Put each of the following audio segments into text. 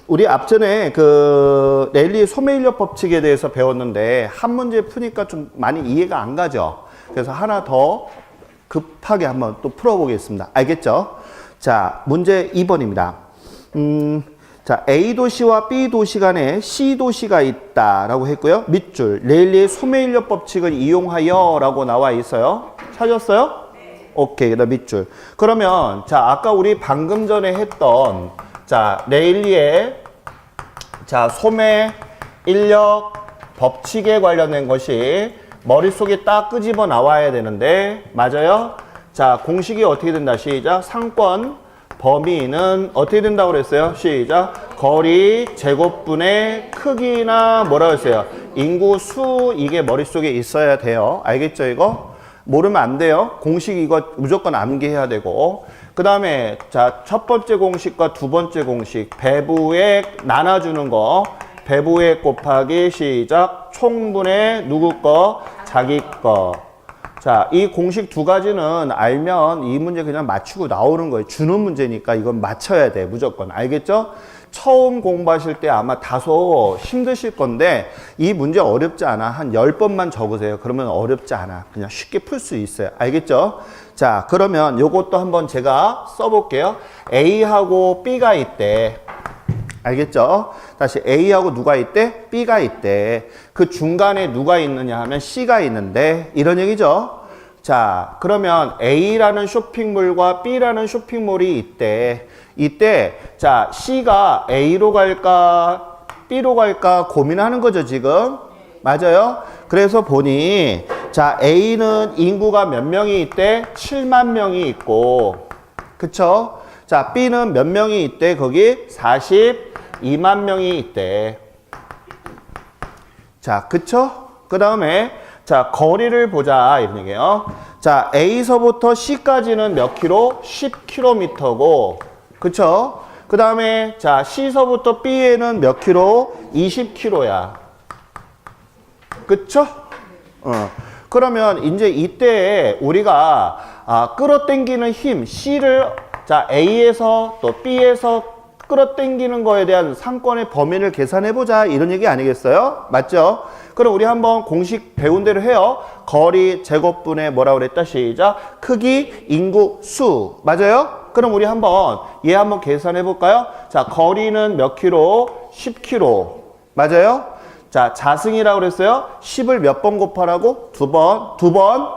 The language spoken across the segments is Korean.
우리 앞전에 그 레일리의 소매인력 법칙에 대해서 배웠는데 한 문제 푸니까 좀 많이 이해가 안 가죠. 그래서 하나 더 급하게 한번 또 풀어보겠습니다. 알겠죠? 자, 문제 2번입니다. 자, A 도시와 B 도시 간에 C 도시가 있다라고 했고요. 밑줄 레일리의 소매인력 법칙을 이용하여라고 나와 있어요. 찾았어요? 네. 오케이, 그다음 밑줄. 그러면 자, 아까 우리 방금 전에 했던 자, 레일리의 자, 소매인력 법칙에 관련된 것이 머릿속에 딱 끄집어 나와야 되는데 맞아요? 자, 공식이 어떻게 된다. 시작. 상권 범위는 어떻게 된다고 그랬어요? 시작. 거리 제곱분의 크기나 뭐라고 했어요? 인구 수 이게 머릿속에 있어야 돼요. 알겠죠 이거? 모르면 안 돼요. 공식 이거 무조건 암기해야 되고. 그 다음에 자, 첫 번째 공식과 두 번째 공식 배부액 나눠주는 거 배부액 곱하기 시작 총분의 누구 거? 자기 거. 자, 이 공식 두 가지는 알면 이 문제 그냥 맞추고 나오는 거예요. 주는 문제니까 이건 맞춰야 돼 무조건. 알겠죠? 처음 공부하실 때 아마 다소 힘드실 건데 이 문제 어렵지 않아. 한 10번만 적으세요. 그러면 어렵지 않아. 그냥 쉽게 풀 수 있어요. 알겠죠? 자, 그러면 요것도 한번 제가 써볼게요. A하고 B가 있대. 알겠죠? 다시 A하고 누가 있대? B가 있대. 그 중간에 누가 있느냐 하면 C가 있는데 이런 얘기죠. 자, 그러면 A라는 쇼핑몰과 B라는 쇼핑몰이 있대. 이때 자, C가 A로 갈까 B로 갈까 고민하는 거죠 지금. 맞아요? 그래서 보니 자, A는 인구가 몇 명이 있대? 7만 명이 있고 그쵸? 자, B는 몇 명이 있대? 거기 42만 명이 있대. 자, 그쵸? 그 다음에 자, 거리를 보자 이런 얘기예요. 자, A서부터 C까지는 몇 킬로? 10km고 그쵸? 그 다음에 자, C서부터 B에는 몇 킬로? 20km야. 그쵸? 그러면 이제 이때 우리가 끌어당기는 힘 C를 자, A에서 또 B에서 끌어당기는 거에 대한 상권의 범위를 계산해보자 이런 얘기 아니겠어요? 맞죠? 그럼 우리 한번 공식 배운 대로 해요. 거리 제곱분의 뭐라고 그랬다? 시작. 크기 인구 수. 맞아요? 그럼 우리 한번 얘 한번 계산해볼까요? 자, 거리는 몇 킬로? 10km. 맞아요? 자, 자승이라고 그랬어요? 10을 몇 번 곱하라고? 두 번.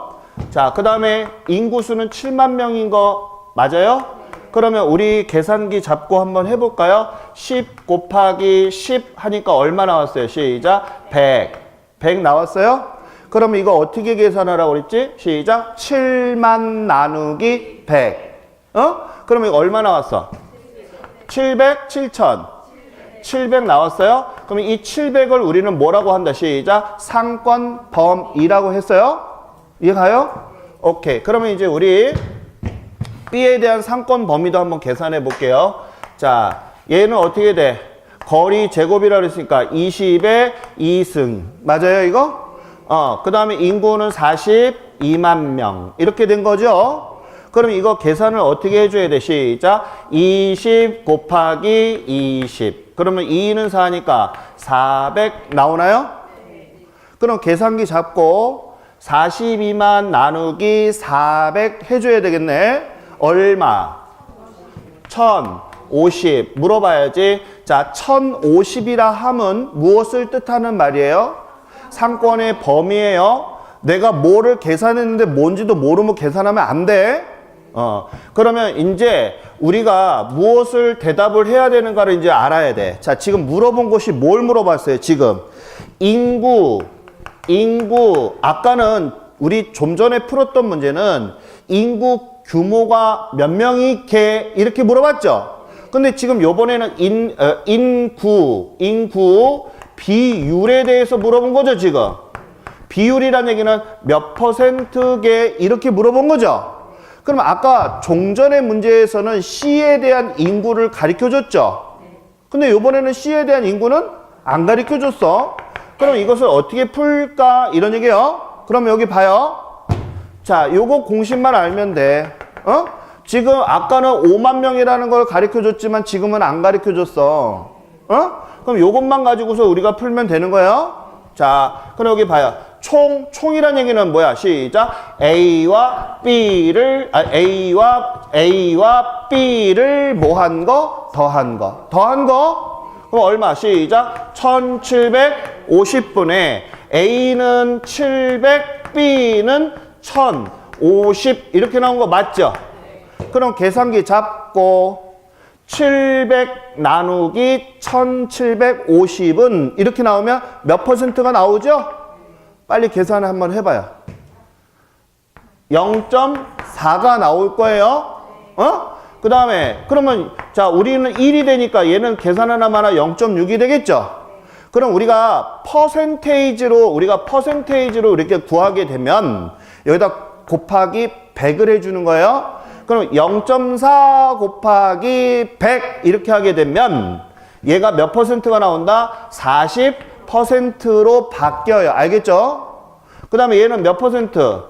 자, 그 다음에 인구수는 7만 명인 거 맞아요? 그러면 우리 계산기 잡고 한번 해볼까요? 10 곱하기 10 하니까 얼마 나왔어요? 시작. 100. 100 나왔어요? 그럼 이거 어떻게 계산하라고 그랬지? 시작. 7만 나누기 100. 그럼 이거 얼마 나왔어? 700, 7000. 700 나왔어요? 그럼 이 700을 우리는 뭐라고 한다? 시작. 상권 범위라고 했어요? 이해가요? 오케이. 그러면 이제 우리 B에 대한 상권 범위도 한번 계산해 볼게요. 자, 얘는 어떻게 돼? 거리 제곱이라고 했으니까 20에 2승. 맞아요, 이거? 그 다음에 인구는 42만 명. 이렇게 된 거죠? 그럼 이거 계산을 어떻게 해줘야 돼? 시작. 20 곱하기 20. 그러면 2는 4니까 400 나오나요? 그럼 계산기 잡고 42만 나누기 400 해줘야 되겠네. 얼마? 1050 물어봐야지. 자, 1050이라 함은 무엇을 뜻하는 말이에요? 상권의 범위예요. 내가 뭐를 계산했는데 뭔지도 모르면 계산하면 안 돼. 그러면 이제 우리가 무엇을 대답을 해야 되는가를 이제 알아야 돼. 자, 지금 물어본 것이 뭘 물어봤어요? 지금 인구. 아까는 우리 좀 전에 풀었던 문제는 인구 규모가 몇 명이 개 이렇게 물어봤죠. 근데 지금 요번에는 인구 비율에 대해서 물어본 거죠. 지금 비율이란 얘기는 몇 %개 이렇게 물어본 거죠. 그럼 아까 종전의 문제에서는 C에 대한 인구를 가르쳐 줬죠. 근데 요번에는 C에 대한 인구는 안 가르쳐 줬어. 그럼 이것을 어떻게 풀까 이런 얘기예요. 그럼 여기 봐요. 자, 요거 공식만 알면 돼. 지금 아까는 5만 명이라는 걸 가르쳐 줬지만 지금은 안 가르쳐 줬어. 그럼 요것만 가지고서 우리가 풀면 되는 거예요. 자, 그럼 여기 봐요. 총이란 얘기는 뭐야? 시작. A와 B를 뭐 한 거? 더한 거. 더한 거? 그럼 얼마? 시작. 1750분에 A는 700, B는 1050 이렇게 나온 거 맞죠? 그럼 계산기 잡고 700 나누기 1750은 이렇게 나오면 몇 퍼센트가 나오죠? 빨리 계산 한번 해봐요. 0.4가 나올 거예요. 그 다음에 그러면 자 우리는 1이 되니까 얘는 계산 하나마나 0.6이 되겠죠? 그럼 우리가 퍼센테이지로 이렇게 구하게 되면 여기다 곱하기 100을 해주는 거예요. 그럼 0.4 곱하기 100 이렇게 하게 되면 얘가 몇 퍼센트가 나온다? 40%로 바뀌어요. 알겠죠? 그 다음에 얘는 몇 퍼센트?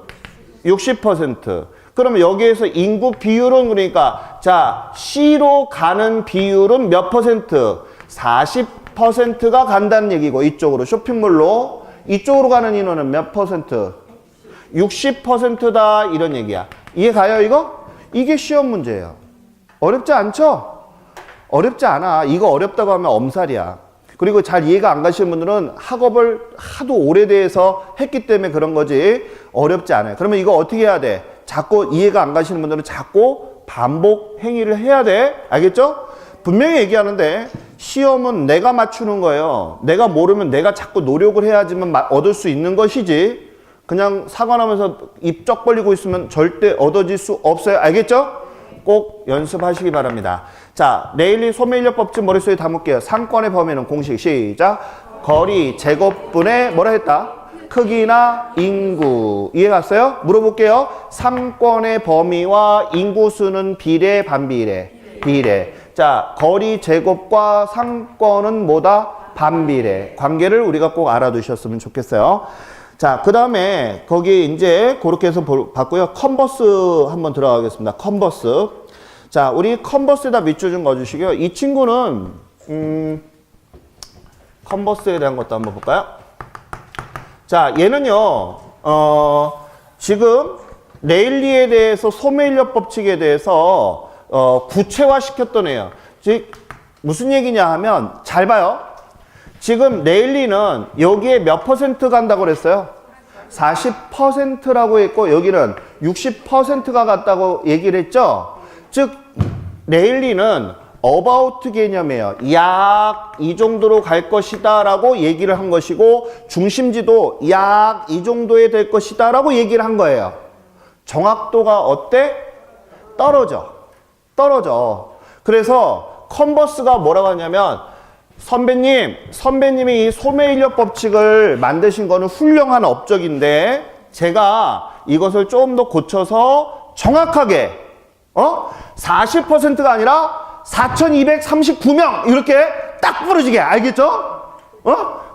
60%. 그러면 여기에서 인구 비율은 그러니까 자 C로 가는 비율은 몇 퍼센트? 40%가 간다는 얘기고 이쪽으로 쇼핑몰로 이쪽으로 가는 인원은 몇 퍼센트? 60%다 이런 얘기야. 이해 가요 이거? 이게 시험 문제예요. 어렵지 않죠? 어렵지 않아. 이거 어렵다고 하면 엄살이야. 그리고 잘 이해가 안 가시는 분들은 학업을 하도 오래돼서 했기 때문에 그런 거지 어렵지 않아요. 그러면 이거 어떻게 해야 돼? 자꾸 이해가 안 가시는 분들은 자꾸 반복 행위를 해야 돼. 알겠죠? 분명히 얘기하는데 시험은 내가 맞추는 거예요. 내가 모르면 내가 자꾸 노력을 해야지만 얻을 수 있는 것이지 그냥 사관하면서 입 쩍 벌리고 있으면 절대 얻어질 수 없어요. 알겠죠? 꼭 연습하시기 바랍니다. 자, 레일리 소매인력 법칙 머릿속에 담을게요. 상권의 범위는 공식 시작. 거리 제곱분의 뭐라 했다? 크기나 인구. 이해 갔어요? 물어볼게요. 상권의 범위와 인구수는 비례 반비례? 비례. 자, 거리 제곱과 상권은 뭐다? 반비례. 관계를 우리가 꼭 알아두셨으면 좋겠어요. 자, 그 다음에 거기 이제 그렇게 해서 봤고요. 컨버스 한번 들어가겠습니다. 컨버스. 자, 우리 컨버스에다 밑줄 좀 넣어주시고요. 이 친구는 컨버스에 대한 것도 한번 볼까요? 자, 얘는요. 지금 레일리에 대해서 소매인력 법칙에 대해서 구체화시켰던 애예요. 즉 무슨 얘기냐 하면 잘 봐요. 지금 레일리는 여기에 몇 퍼센트 간다고 그랬어요? 40%라고 했고 여기는 60%가 갔다고 얘기를 했죠? 즉 레일리는 about 개념이에요. 약 이 정도로 갈 것이다 라고 얘기를 한 것이고 중심지도 약 이 정도에 될 것이다 라고 얘기를 한 거예요. 정확도가 어때? 떨어져. 그래서 컨버스가 뭐라고 하냐면 선배님이 이 소매인력 법칙을 만드신 거는 훌륭한 업적인데 제가 이것을 좀 더 고쳐서 정확하게 40%가 아니라 4239명 이렇게 딱 부러지게 알겠죠?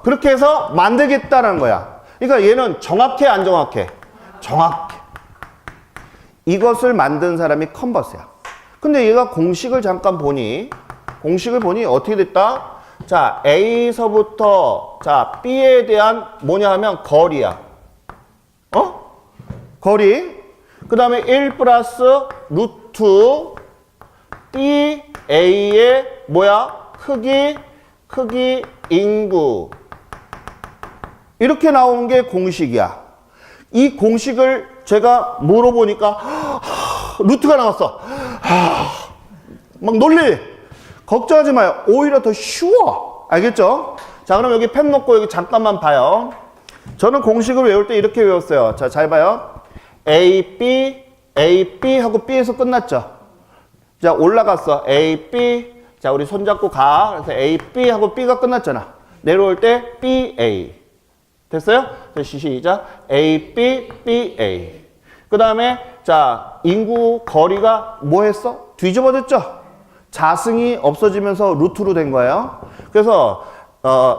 그렇게 해서 만들겠다는 거야. 그러니까 얘는 정확해 안 정확해? 정확해. 이것을 만든 사람이 컨버스야. 근데 얘가 공식을 잠깐 보니 어떻게 됐다? 자, A서부터 자 B에 대한 뭐냐 하면 거리야. 거리. 그 다음에 1 플러스 루트 B A의 뭐야? 크기, 인구. 이렇게 나온 게 공식이야. 이 공식을 제가 물어보니까 루트가 나왔어. 막 놀래. 걱정하지 마요. 오히려 더 쉬워. 알겠죠? 자, 그럼 여기 펜 놓고 여기 잠깐만 봐요. 저는 공식을 외울 때 이렇게 외웠어요. 자, 잘 봐요. A, B 하고 B에서 끝났죠. 자, 올라갔어. A, B. 자, 우리 손잡고 가. 그래서 A, B 하고 B가 끝났잖아. 내려올 때 B, A. 됐어요? 자, 시작. A, B, B, A. 그 다음에 자, 인구 거리가 뭐 했어? 뒤집어졌죠? 자승이 없어지면서 루트로 된 거예요. 그래서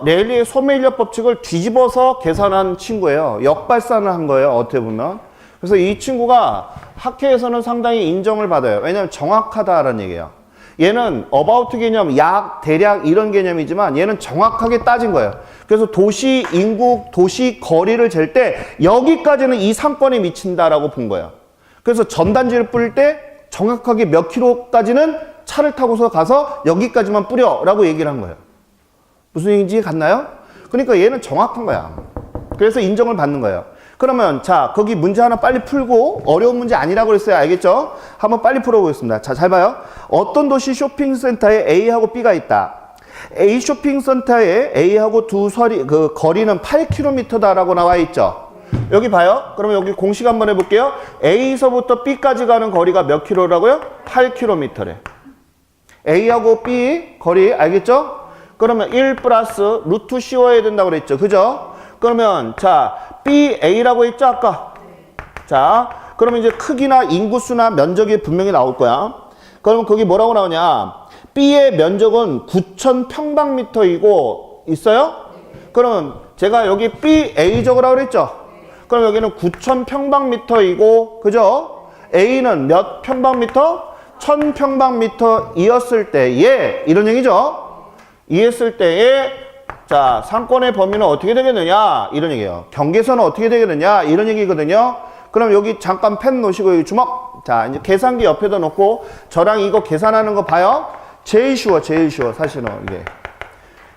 레일리의 소매인력 법칙을 뒤집어서 계산한 친구예요. 역발산을 한 거예요. 어떻게 보면. 그래서 이 친구가 학회에서는 상당히 인정을 받아요. 왜냐하면 정확하다라는 얘기예요. 얘는 about 개념, 약, 대략 이런 개념이지만 얘는 정확하게 따진 거예요. 그래서 도시 인구, 도시 거리를 잴 때 여기까지는 이 상권에 미친다라고 본 거예요. 그래서 전단지를 뿌릴 때 정확하게 몇 킬로까지는 차를 타고서 가서 여기까지만 뿌려라고 얘기를 한 거예요. 무슨 얘기인지 갔나요? 그러니까 얘는 정확한 거야. 그래서 인정을 받는 거예요. 그러면 자, 거기 문제 하나 빨리 풀고 어려운 문제 아니라고 그랬어요. 알겠죠? 한번 빨리 풀어보겠습니다. 자, 잘 봐요. 어떤 도시 쇼핑센터에 A하고 B가 있다. A 쇼핑센터에 A하고 그 거리는 8km다라고 나와 있죠. 여기 봐요. 그러면 여기 공식 한번 해볼게요. A서부터 B까지 가는 거리가 몇 킬로라고요? 8km래. A하고 B 거리 알겠죠? 그러면 1 플러스 루트 씌워야 된다고 그랬죠. 그죠? 그러면 자, BA라고 했죠 아까? 자, 그러면 이제 크기나 인구수나 면적이 분명히 나올 거야. 그러면 거기 뭐라고 나오냐? B의 면적은 9,000평방미터이고 있어요? 그러면 제가 여기 BA 적으라고 그랬죠? 그럼 여기는 9,000평방미터이고 그죠? A는 몇 평방미터? 1,000평방미터이었을 때에 이런 얘기죠? 이했을 때에 자, 상권의 범위는 어떻게 되겠느냐? 이런 얘기예요. 경계선은 어떻게 되겠느냐? 이런 얘기거든요. 그럼 여기 잠깐 펜 놓으시고 여기 주먹. 자, 이제 계산기 옆에다 놓고 저랑 이거 계산하는 거 봐요. 제일 쉬워, 제일 쉬워. 사실은 이게.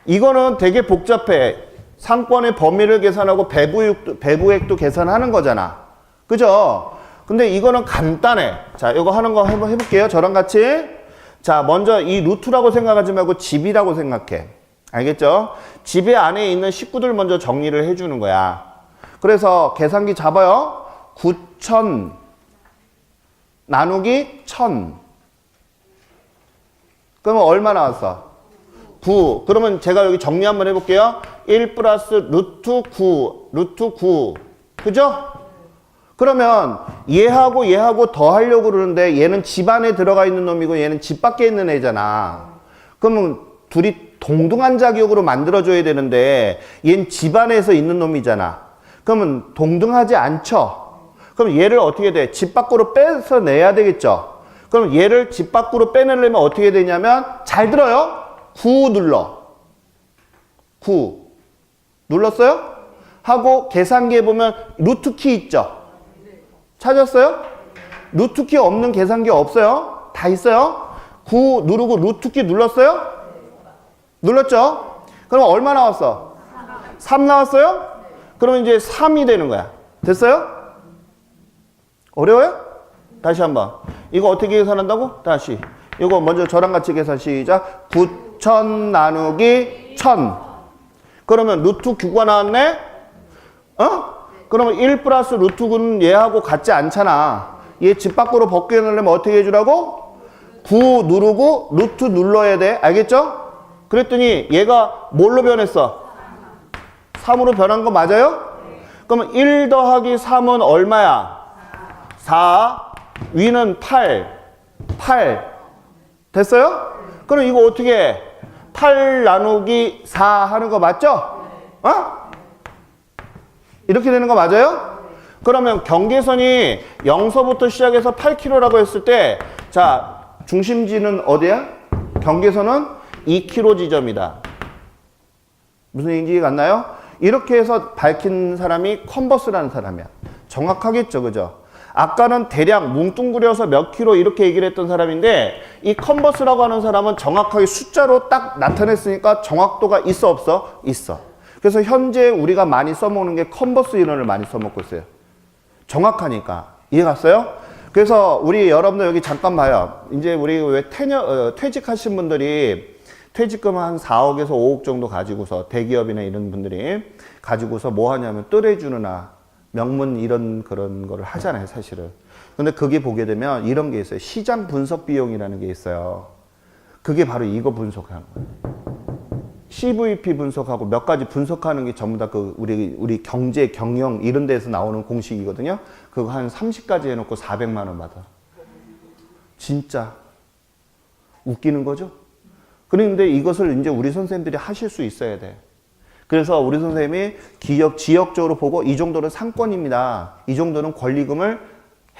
이거는 되게 복잡해. 상권의 범위를 계산하고 배부액도 계산하는 거잖아. 그죠? 근데 이거는 간단해. 자, 이거 하는 거 한번 해볼게요. 저랑 같이. 자, 먼저 이 루트라고 생각하지 말고 집이라고 생각해. 알겠죠? 집에 안에 있는 식구들 먼저 정리를 해주는 거야. 그래서 계산기 잡아요. 9,000 나누기 1,000. 그러면 얼마 나왔어? 9. 그러면 제가 여기 정리 한번 해볼게요. 1 플러스 루트 9. 루트 9. 그죠? 그러면 얘하고 더 하려고 그러는데 얘는 집 안에 들어가 있는 놈이고 얘는 집 밖에 있는 애잖아. 그러면 둘이 동등한 자격으로 만들어줘야 되는데 얘는 집 안에서 있는 놈이잖아. 그러면 동등하지 않죠. 그럼 얘를 어떻게 돼? 집 밖으로 빼서 내야 되겠죠. 그럼 얘를 집 밖으로 빼내려면 어떻게 되냐면 잘 들어요. 9 눌러. 9 눌렀어요? 하고 계산기에 보면 루트키 있죠. 찾았어요? 루트키 없는 계산기 없어요? 다 있어요? 9 누르고 루트키 눌렀어요? 눌렀죠? 그럼 얼마 나왔어? 3 나왔어요? 그러면 이제 3이 되는 거야. 됐어요? 어려워요? 다시 한번. 이거 어떻게 계산한다고? 다시. 이거 먼저 저랑 같이 계산 시작. 9,000 나누기 1,000. 그러면 루트 9가 나왔네? 어? 그러면 1 플러스 루트 9는 얘하고 같지 않잖아. 얘 집 밖으로 벗겨내려면 어떻게 해주라고? 9 누르고 루트 눌러야 돼. 알겠죠? 그랬더니 얘가 뭘로 변했어? 3으로 변한 거 맞아요? 그러면 1 더하기 3은 얼마야? 4. 위는 8. 8. 됐어요? 그럼 이거 어떻게 해? 8 나누기 4 하는 거 맞죠? 어? 이렇게 되는 거 맞아요? 그러면 경계선이 0서부터 시작해서 8km라고 했을 때 자, 중심지는 어디야? 경계선은 2km 지점이다. 무슨 얘기인지 갔나요? 이렇게 해서 밝힌 사람이 컨버스라는 사람이야. 정확하겠죠, 그죠? 아까는 대략 뭉뚱그려서 몇 킬로 이렇게 얘기를 했던 사람인데 이 컨버스라고 하는 사람은 정확하게 숫자로 딱 나타냈으니까 정확도가 있어 없어? 있어. 그래서 현재 우리가 많이 써먹는 게 컨버스 이론을 많이 써먹고 있어요. 정확하니까. 이해 갔어요? 그래서 우리 여러분들 여기 잠깐 봐요. 이제 우리 왜 퇴직하신 분들이 퇴직금 한 4억에서 5억 정도 가지고서 대기업이나 이런 분들이 가지고서 뭐 하냐면 뜰해주느나 명문 이런 그런 거를 하잖아요, 사실은. 근데 그게 보게 되면 이런 게 있어요. 시장 분석 비용이라는 게 있어요. 그게 바로 이거 분석하는 거예요. CVP 분석하고 몇 가지 분석하는 게 전부 다 그 우리 경제, 경영 이런 데서 나오는 공식이거든요. 그거 한 30가지 해놓고 400만 원 받아. 진짜 웃기는 거죠? 그런데 이것을 이제 우리 선생님들이 하실 수 있어야 돼. 그래서 우리 선생님이 지역적으로 보고 이 정도는 상권입니다. 이 정도는 권리금을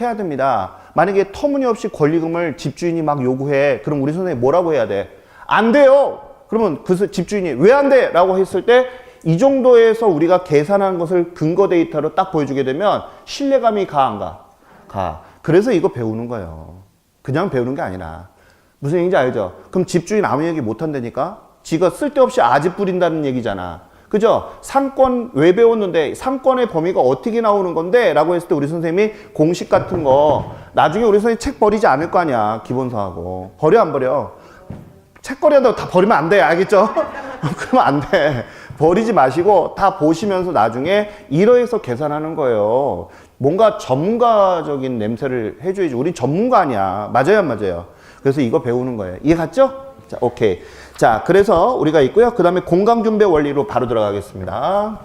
해야 됩니다. 만약에 터무니없이 권리금을 집주인이 막 요구해. 그럼 우리 선생님이 뭐라고 해야 돼? 안 돼요! 그러면 그 집주인이 왜 안 돼? 라고 했을 때 이 정도에서 우리가 계산한 것을 근거 데이터로 딱 보여주게 되면 신뢰감이 가, 안 가? 가. 그래서 이거 배우는 거예요. 그냥 배우는 게 아니라. 무슨 얘기인지 알죠? 그럼 집주인 아무 얘기 못 한다니까? 지가 쓸데없이 아집 부린다는 얘기잖아. 그죠? 상권 왜 배웠는데 상권의 범위가 어떻게 나오는 건데? 라고 했을 때 우리 선생님이 공식 같은 거 나중에 우리 선생님 책 버리지 않을 거 아니야. 기본서하고. 버려 안 버려? 책거리 한다고 다 버리면 안 돼. 알겠죠? 그러면 안 돼. 버리지 마시고 다 보시면서 나중에 이러해서 계산하는 거예요. 뭔가 전문가적인 냄새를 해줘야지. 우리 전문가 아니야. 맞아요, 안 맞아요? 그래서 이거 배우는 거예요. 이해 갔죠? 자, 오케이. 자, 그래서 우리가 있고요. 그 다음에 공강준배 원리로 바로 들어가겠습니다.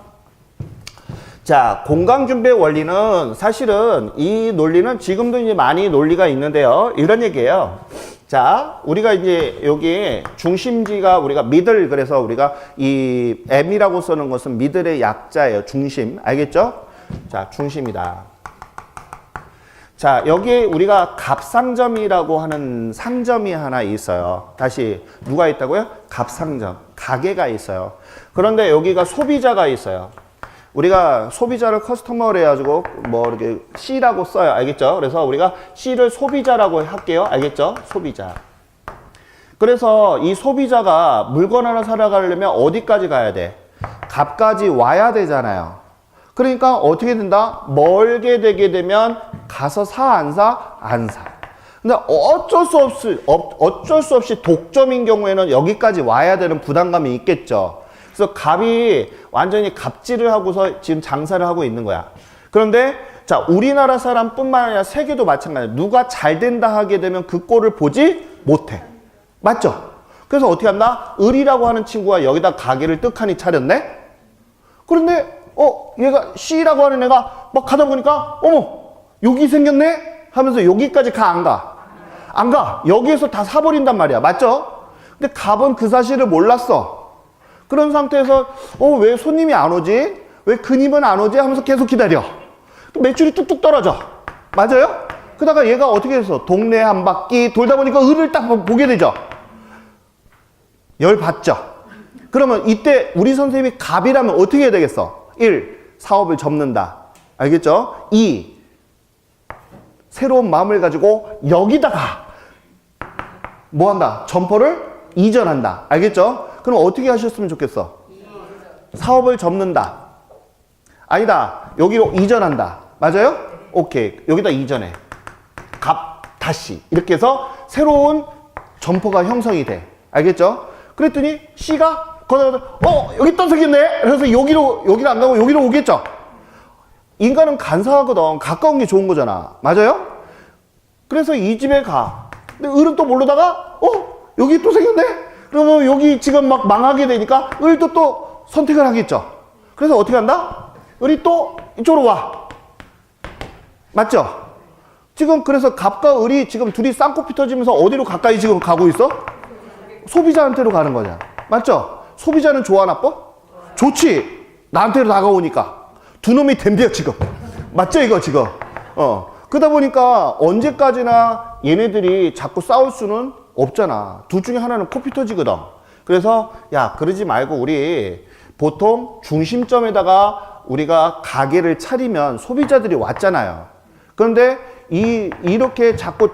자, 공강준배 원리는 사실은 이 논리는 지금도 이제 많이 논리가 있는데요. 이런 얘기예요. 자, 우리가 이제 여기 중심지가 우리가 미들, 그래서 우리가 이 M이라고 쓰는 것은 미들의 약자예요. 중심. 알겠죠? 자, 중심이다. 자, 여기 우리가 갑상점이라고 하는 상점이 하나 있어요. 다시 누가 있다고요? 갑상점. 가게가 있어요. 그런데 여기가 소비자가 있어요. 우리가 소비자를 커스터머로 해가지고 뭐 이렇게 C라고 써요. 알겠죠? 그래서 우리가 C를 소비자라고 할게요. 알겠죠? 소비자. 그래서 이 소비자가 물건 하나 사러 가려면 어디까지 가야 돼? 갑까지 와야 되잖아요. 그러니까 어떻게 된다? 멀게 되게 되면 가서 사, 안 사? 안 사. 근데 어쩔 수 없이 독점인 경우에는 여기까지 와야 되는 부담감이 있겠죠. 그래서 갑이 완전히 갑질을 하고서 지금 장사를 하고 있는 거야. 그런데 자, 우리나라 사람뿐만 아니라 세계도 마찬가지야. 누가 잘 된다 하게 되면 그 꼴을 보지 못해. 맞죠? 그래서 어떻게 한다? 을이라고 하는 친구가 여기다 가게를 떡하니 차렸네? 그런데 얘가 C라고 하는 애가 막 가다 보니까 어머 여기 생겼네? 하면서 여기까지 가, 안 가? 안 가. 여기에서 다 사버린단 말이야. 맞죠? 근데 갑은 그 사실을 몰랐어. 그런 상태에서 왜 손님이 안 오지? 왜 그님은 안 오지? 하면서 계속 기다려. 또 매출이 뚝뚝 떨어져. 맞아요? 그러다가 얘가 어떻게 해서 동네 한 바퀴 돌다 보니까 을을 딱 보게 되죠. 열 받죠. 그러면 이때 우리 선생님이 갑이라면 어떻게 해야 되겠어? 1. 사업을 접는다. 알겠죠? 2. 새로운 마음을 가지고 여기다가 뭐 한다? 점포를 이전한다. 알겠죠? 그럼 어떻게 하셨으면 좋겠어? 사업을 접는다. 아니다. 여기로 이전한다. 맞아요? 오케이. 여기다 이전해. 갑, 다시. 이렇게 해서 새로운 점포가 형성이 돼. 알겠죠? 그랬더니 C가 거기다 여기 또 생겼네? 그래서 여기를 안 가고 여기로 오겠죠? 인간은 간사하거든. 가까운 게 좋은 거잖아. 맞아요? 그래서 이 집에 가. 근데 을은 또 모르다가 여기 또 생겼네? 그러면 여기 지금 막 망하게 되니까 을도 또 선택을 하겠죠. 그래서 어떻게 한다? 을이 또 이쪽으로 와. 맞죠? 지금 그래서 갑과 을이 지금 둘이 쌍코피 터지면서 어디로 가까이 지금 가고 있어? 소비자한테로 가는 거잖아. 맞죠? 소비자는 좋아, 나빠? 좋지. 나한테로 다가오니까. 두 놈이 덤벼 지금. 맞죠 이거 지금? 그러다 보니까 언제까지나 얘네들이 자꾸 싸울 수는 없잖아. 둘 중에 하나는 코피 터지거든. 그래서 야, 그러지 말고 우리 보통 중심점에다가 우리가 가게를 차리면 소비자들이 왔잖아요. 그런데 이렇게 자꾸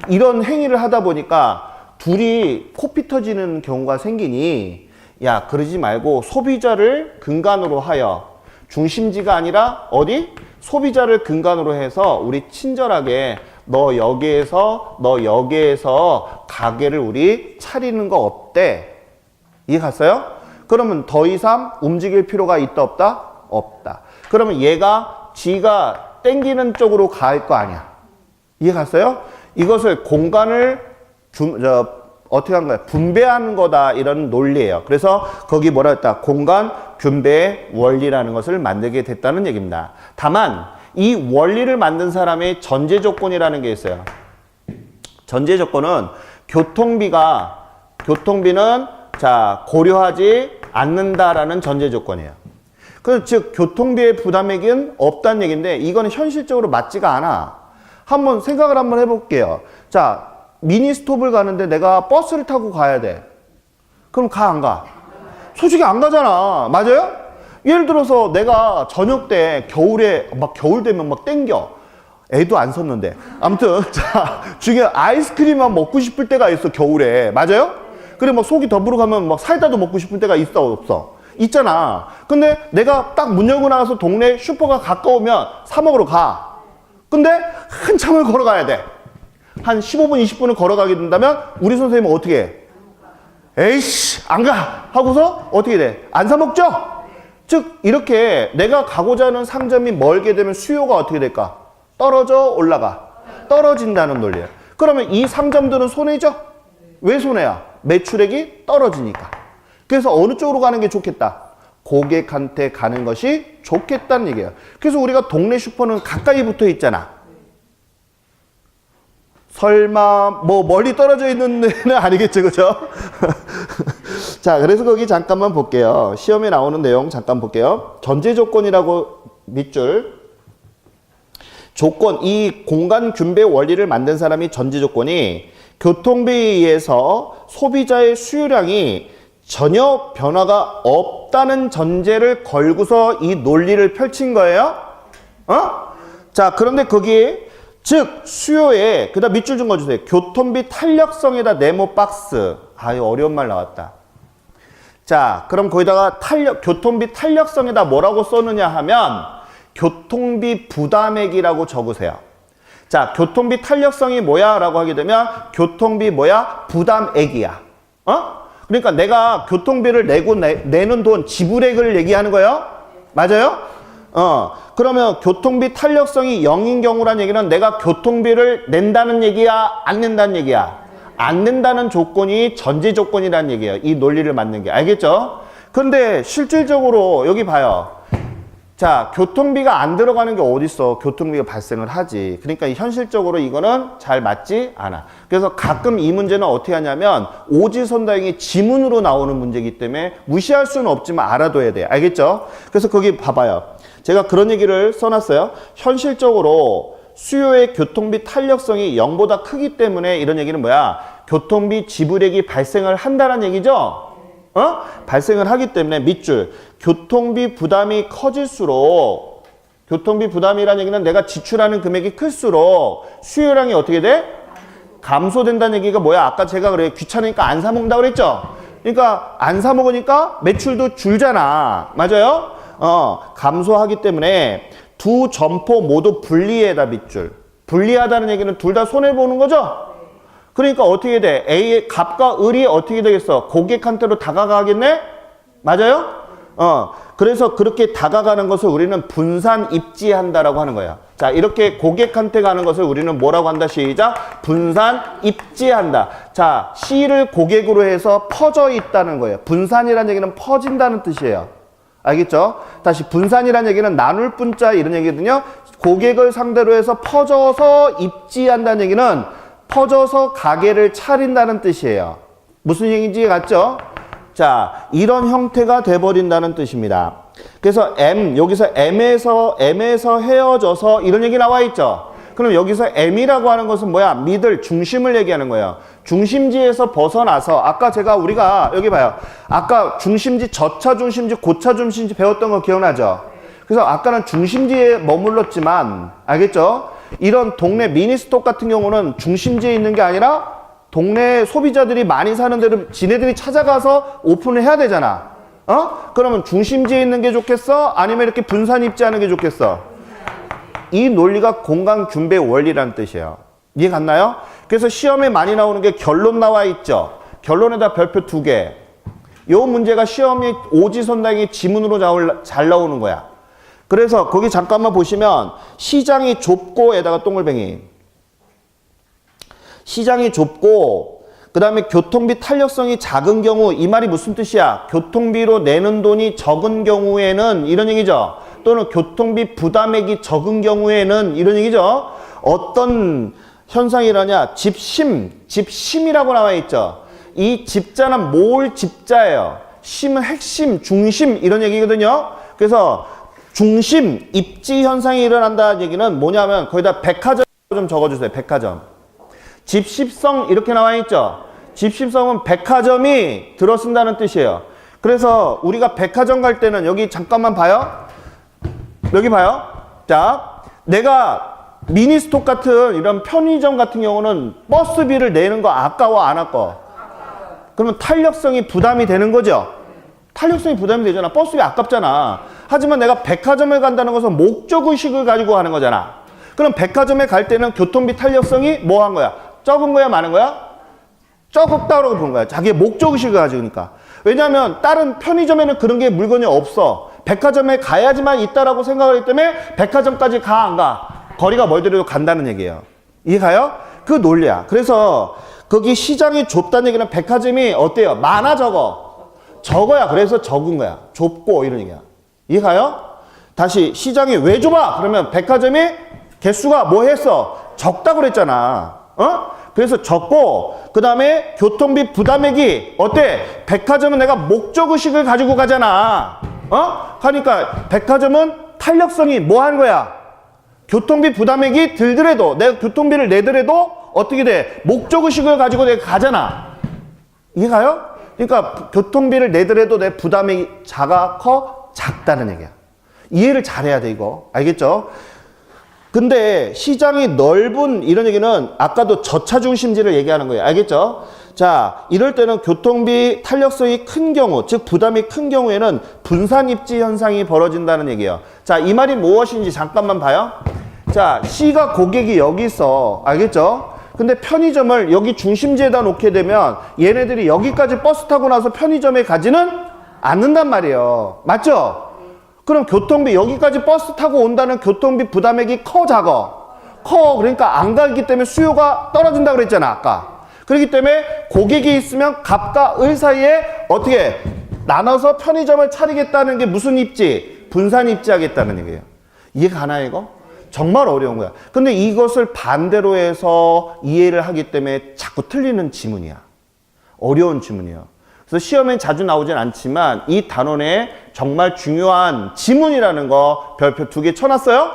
이런 행위를 하다 보니까 둘이 코피 터지는 경우가 생기니 야, 그러지 말고 소비자를 근간으로 하여 중심지가 아니라 어디? 소비자를 근간으로 해서 우리 친절하게 너 여기에서 가게를 우리 차리는 거 어때? 이해 갔어요? 그러면 더 이상 움직일 필요가 있다 없다? 없다. 그러면 지가 땡기는 쪽으로 갈 거 아니야. 이해 갔어요? 이것을 공간을 어떻게 한 거야? 분배하는 거다. 이런 논리예요. 그래서 거기 뭐라 했다? 공간 분배 원리라는 것을 만들게 됐다는 얘기입니다. 다만 이 원리를 만든 사람의 전제 조건이라는 게 있어요. 전제 조건은 교통비는 자, 고려하지 않는다라는 전제 조건이에요. 즉 교통비의 부담액은 없다는 얘기인데 이거는 현실적으로 맞지가 않아. 한번 생각을 한번 해볼게요. 자, 미니 스톱을 가는데 내가 버스를 타고 가야 돼. 그럼 가, 안 가? 솔직히 안 가잖아. 맞아요? 예를 들어서 내가 저녁 때 겨울에 막 겨울 되면 막 땡겨. 애도 안 섰는데. 아무튼 자, 중요한 아이스크림만 먹고 싶을 때가 있어, 겨울에. 맞아요? 그래 막 속이 더부러 가면 막 사이다도 먹고 싶을 때가 있어, 없어? 있잖아. 근데 내가 딱 문 열고 나가서 동네 슈퍼가 가까우면 사 먹으러 가. 근데 한참을 걸어가야 돼. 한 15분, 20분을 걸어가게 된다면 우리 선생님은 어떻게 해? 에이씨, 안 가! 하고서 어떻게 돼? 안 사 먹죠? 즉, 이렇게 내가 가고자 하는 상점이 멀게 되면 수요가 어떻게 될까? 떨어져, 올라가. 떨어진다는 논리예요. 그러면 이 상점들은 손해죠? 왜 손해야? 매출액이 떨어지니까. 그래서 어느 쪽으로 가는 게 좋겠다? 고객한테 가는 것이 좋겠다는 얘기예요. 그래서 우리가 동네 슈퍼는 가까이 붙어 있잖아. 설마 뭐 멀리 떨어져 있는 데는 아니겠죠, 그죠? 자, 그래서 거기 잠깐만 볼게요. 시험에 나오는 내용 잠깐 볼게요. 전제 조건이라고 밑줄. 조건, 이 공간 균배 원리를 만든 사람이 전제 조건이 교통비에 의해서 소비자의 수요량이 전혀 변화가 없다는 전제를 걸고서 이 논리를 펼친 거예요. 자, 그런데 거기에 즉 수요에 그다음 밑줄 좀 그어주세요. 교통비 탄력성에다 네모 박스. 아유, 어려운 말 나왔다. 자, 그럼 거기다가 교통비 탄력성에다 뭐라고 써느냐 하면 교통비 부담액이라고 적으세요. 자, 교통비 탄력성이 뭐야? 라고 하게 되면 교통비 뭐야? 부담액이야. 그러니까 내가 교통비를 내고 내는 돈, 지불액을 얘기하는 거예요? 맞아요? 그러면 교통비 탄력성이 0인 경우란 얘기는 내가 교통비를 낸다는 얘기야? 안 낸다는 얘기야? 안 낸다는 조건이 전제 조건이라는 얘기예요. 이 논리를 맞는 게. 알겠죠? 근데 실질적으로 여기 봐요. 자, 교통비가 안 들어가는 게 어딨어. 교통비가 발생을 하지. 그러니까 현실적으로 이거는 잘 맞지 않아. 그래서 가끔 이 문제는 어떻게 하냐면 오지선다형이 지문으로 나오는 문제이기 때문에 무시할 수는 없지만 알아둬야 돼. 알겠죠? 그래서 거기 봐봐요. 제가 그런 얘기를 써놨어요. 현실적으로 수요의 교통비 탄력성이 0보다 크기 때문에 이런 얘기는 뭐야? 교통비 지불액이 발생을 한다는 얘기죠? 발생을 하기 때문에 밑줄. 교통비 부담이 커질수록, 교통비 부담이라는 얘기는 내가 지출하는 금액이 클수록 수요량이 어떻게 돼? 감소된다는 얘기가 뭐야? 아까 제가 그래 귀찮으니까 안 사 먹는다고 그랬죠? 그러니까 안 사 먹으니까 매출도 줄잖아. 맞아요? 감소하기 때문에 두 점포 모두 불리하다 밑줄. 불리하다는 얘기는 둘 다 손해보는 거죠? 그러니까 어떻게 돼? A의 값과 을이 어떻게 되겠어? 고객한테로 다가가겠네? 맞아요? 그래서 그렇게 다가가는 것을 우리는 분산 입지한다라고 하는 거야. 자, 이렇게 고객한테 가는 것을 우리는 뭐라고 한다? 시작! 분산 입지한다. 자, C를 고객으로 해서 퍼져 있다는 거예요. 분산이라는 얘기는 퍼진다는 뜻이에요. 알겠죠? 다시 분산이라는 얘기는 나눌 분자 이런 얘기거든요. 고객을 상대로 해서 퍼져서 입지한다는 얘기는 퍼져서 가게를 차린다는 뜻이에요. 무슨 얘기인지 같죠? 자, 이런 형태가 돼버린다는 뜻입니다. 그래서 여기서 M에서 헤어져서 이런 얘기 나와 있죠? 그럼 여기서 M이라고 하는 것은 뭐야? 미들, 중심을 얘기하는 거예요. 중심지에서 벗어나서, 아까 우리가, 여기 봐요. 아까 중심지, 저차 중심지, 고차 중심지 배웠던 거 기억나죠? 그래서 아까는 중심지에 머물렀지만, 알겠죠? 이런 동네 미니스톱 같은 경우는 중심지에 있는 게 아니라 동네 소비자들이 많이 사는 데를 지네들이 찾아가서 오픈을 해야 되잖아. 그러면 중심지에 있는 게 좋겠어? 아니면 이렇게 분산 입지하는 게 좋겠어? 이 논리가 공간 균배 원리라는 뜻이에요. 이해 갔나요? 그래서 시험에 많이 나오는 게 결론 나와 있죠. 결론에다 별표 2개. 요 문제가 시험에 오지선다형이 지문으로 잘 나오는 거야. 그래서 거기 잠깐만 보시면 시장이 좁고에다가 동글뱅이. 시장이 좁고 그 다음에 교통비 탄력성이 작은 경우, 이 말이 무슨 뜻이야? 교통비로 내는 돈이 적은 경우에는 이런 얘기죠. 또는 교통비 부담액이 적은 경우에는 이런 얘기죠. 어떤 현상이라냐? 집심이라고 나와 있죠. 이 집자는 뭘 집자예요? 심은 핵심, 중심 이런 얘기거든요. 그래서 중심, 입지 현상이 일어난다는 얘기는 뭐냐면 거기다 백화점 좀 적어주세요. 백화점. 집십성 이렇게 나와 있죠. 집십성은 백화점이 들어쓴다는 뜻이에요. 그래서 우리가 백화점 갈 때는 여기 잠깐만 봐요. 여기 봐요. 자, 내가 미니스톱 같은 이런 편의점 같은 경우는 버스비를 내는 거 아까워 안 아까워? 그러면 탄력성이 부담이 되는 거죠. 탄력성이 부담이 되잖아. 버스비 아깝잖아. 하지만 내가 백화점을 간다는 것은 목적의식을 가지고 가는 거잖아. 그럼 백화점에 갈 때는 교통비 탄력성이 뭐 한 거야? 적은 거야 많은 거야? 적다고 본 거야. 자기의 목적의식을 가지니까. 왜냐하면 다른 편의점에는 그런 게 물건이 없어. 백화점에 가야지만 있다라고 생각하기 때문에 백화점까지 가 안 가? 거리가 멀더라도 간다는 얘기예요. 이해가요? 그 논리야. 그래서 거기 시장이 좁다는 얘기는 백화점이 어때요? 많아 적어? 적어야 그래서 적은 거야. 좁고 이런 얘기야. 이해가요? 다시 시장이 왜 좁아? 그러면 백화점이 개수가 뭐 했어? 적다고 그랬잖아. 그래서 적고 그 다음에 교통비 부담액이 어때? 백화점은 내가 목적의식을 가지고 가잖아. 그러니까 백화점은 탄력성이 뭐 하는 거야? 교통비 부담액이 들더라도 내가 교통비를 내더라도 어떻게 돼? 목적의식을 가지고 내가 가잖아. 이해가요? 그러니까 교통비를 내더라도 내 부담이 작아, 커, 작다는 얘기야. 이해를 잘해야 돼 이거. 알겠죠? 근데 시장이 넓은 이런 얘기는 아까도 저차 중심지를 얘기하는 거예요. 알겠죠? 자, 이럴 때는 교통비 탄력성이 큰 경우, 즉 부담이 큰 경우에는 분산 입지 현상이 벌어진다는 얘기예요. 자, 이 말이 무엇인지 잠깐만 봐요. 자, C가 고객이 여기 있어. 알겠죠? 근데 편의점을 여기 중심지에다 놓게 되면 얘네들이 여기까지 버스 타고 나서 편의점에 가지는 않는단 말이에요. 맞죠? 그럼 교통비 여기까지 버스 타고 온다는 교통비 부담액이 커 작아? 커. 그러니까 안 가기 때문에 수요가 떨어진다 그랬잖아 아까. 그렇기 때문에 고객이 있으면 갑과 을 사이에 어떻게 나눠서 편의점을 차리겠다는 게 무슨 입지? 분산 입지 하겠다는 얘기예요. 이해가 가나요 이거? 정말 어려운 거야. 근데 이것을 반대로 해서 이해를 하기 때문에 자꾸 틀리는 지문이야. 어려운 지문이에요. 그래서 시험에 자주 나오진 않지만 이 단원에 정말 중요한 지문이라는 거 별표 2개 쳐놨어요?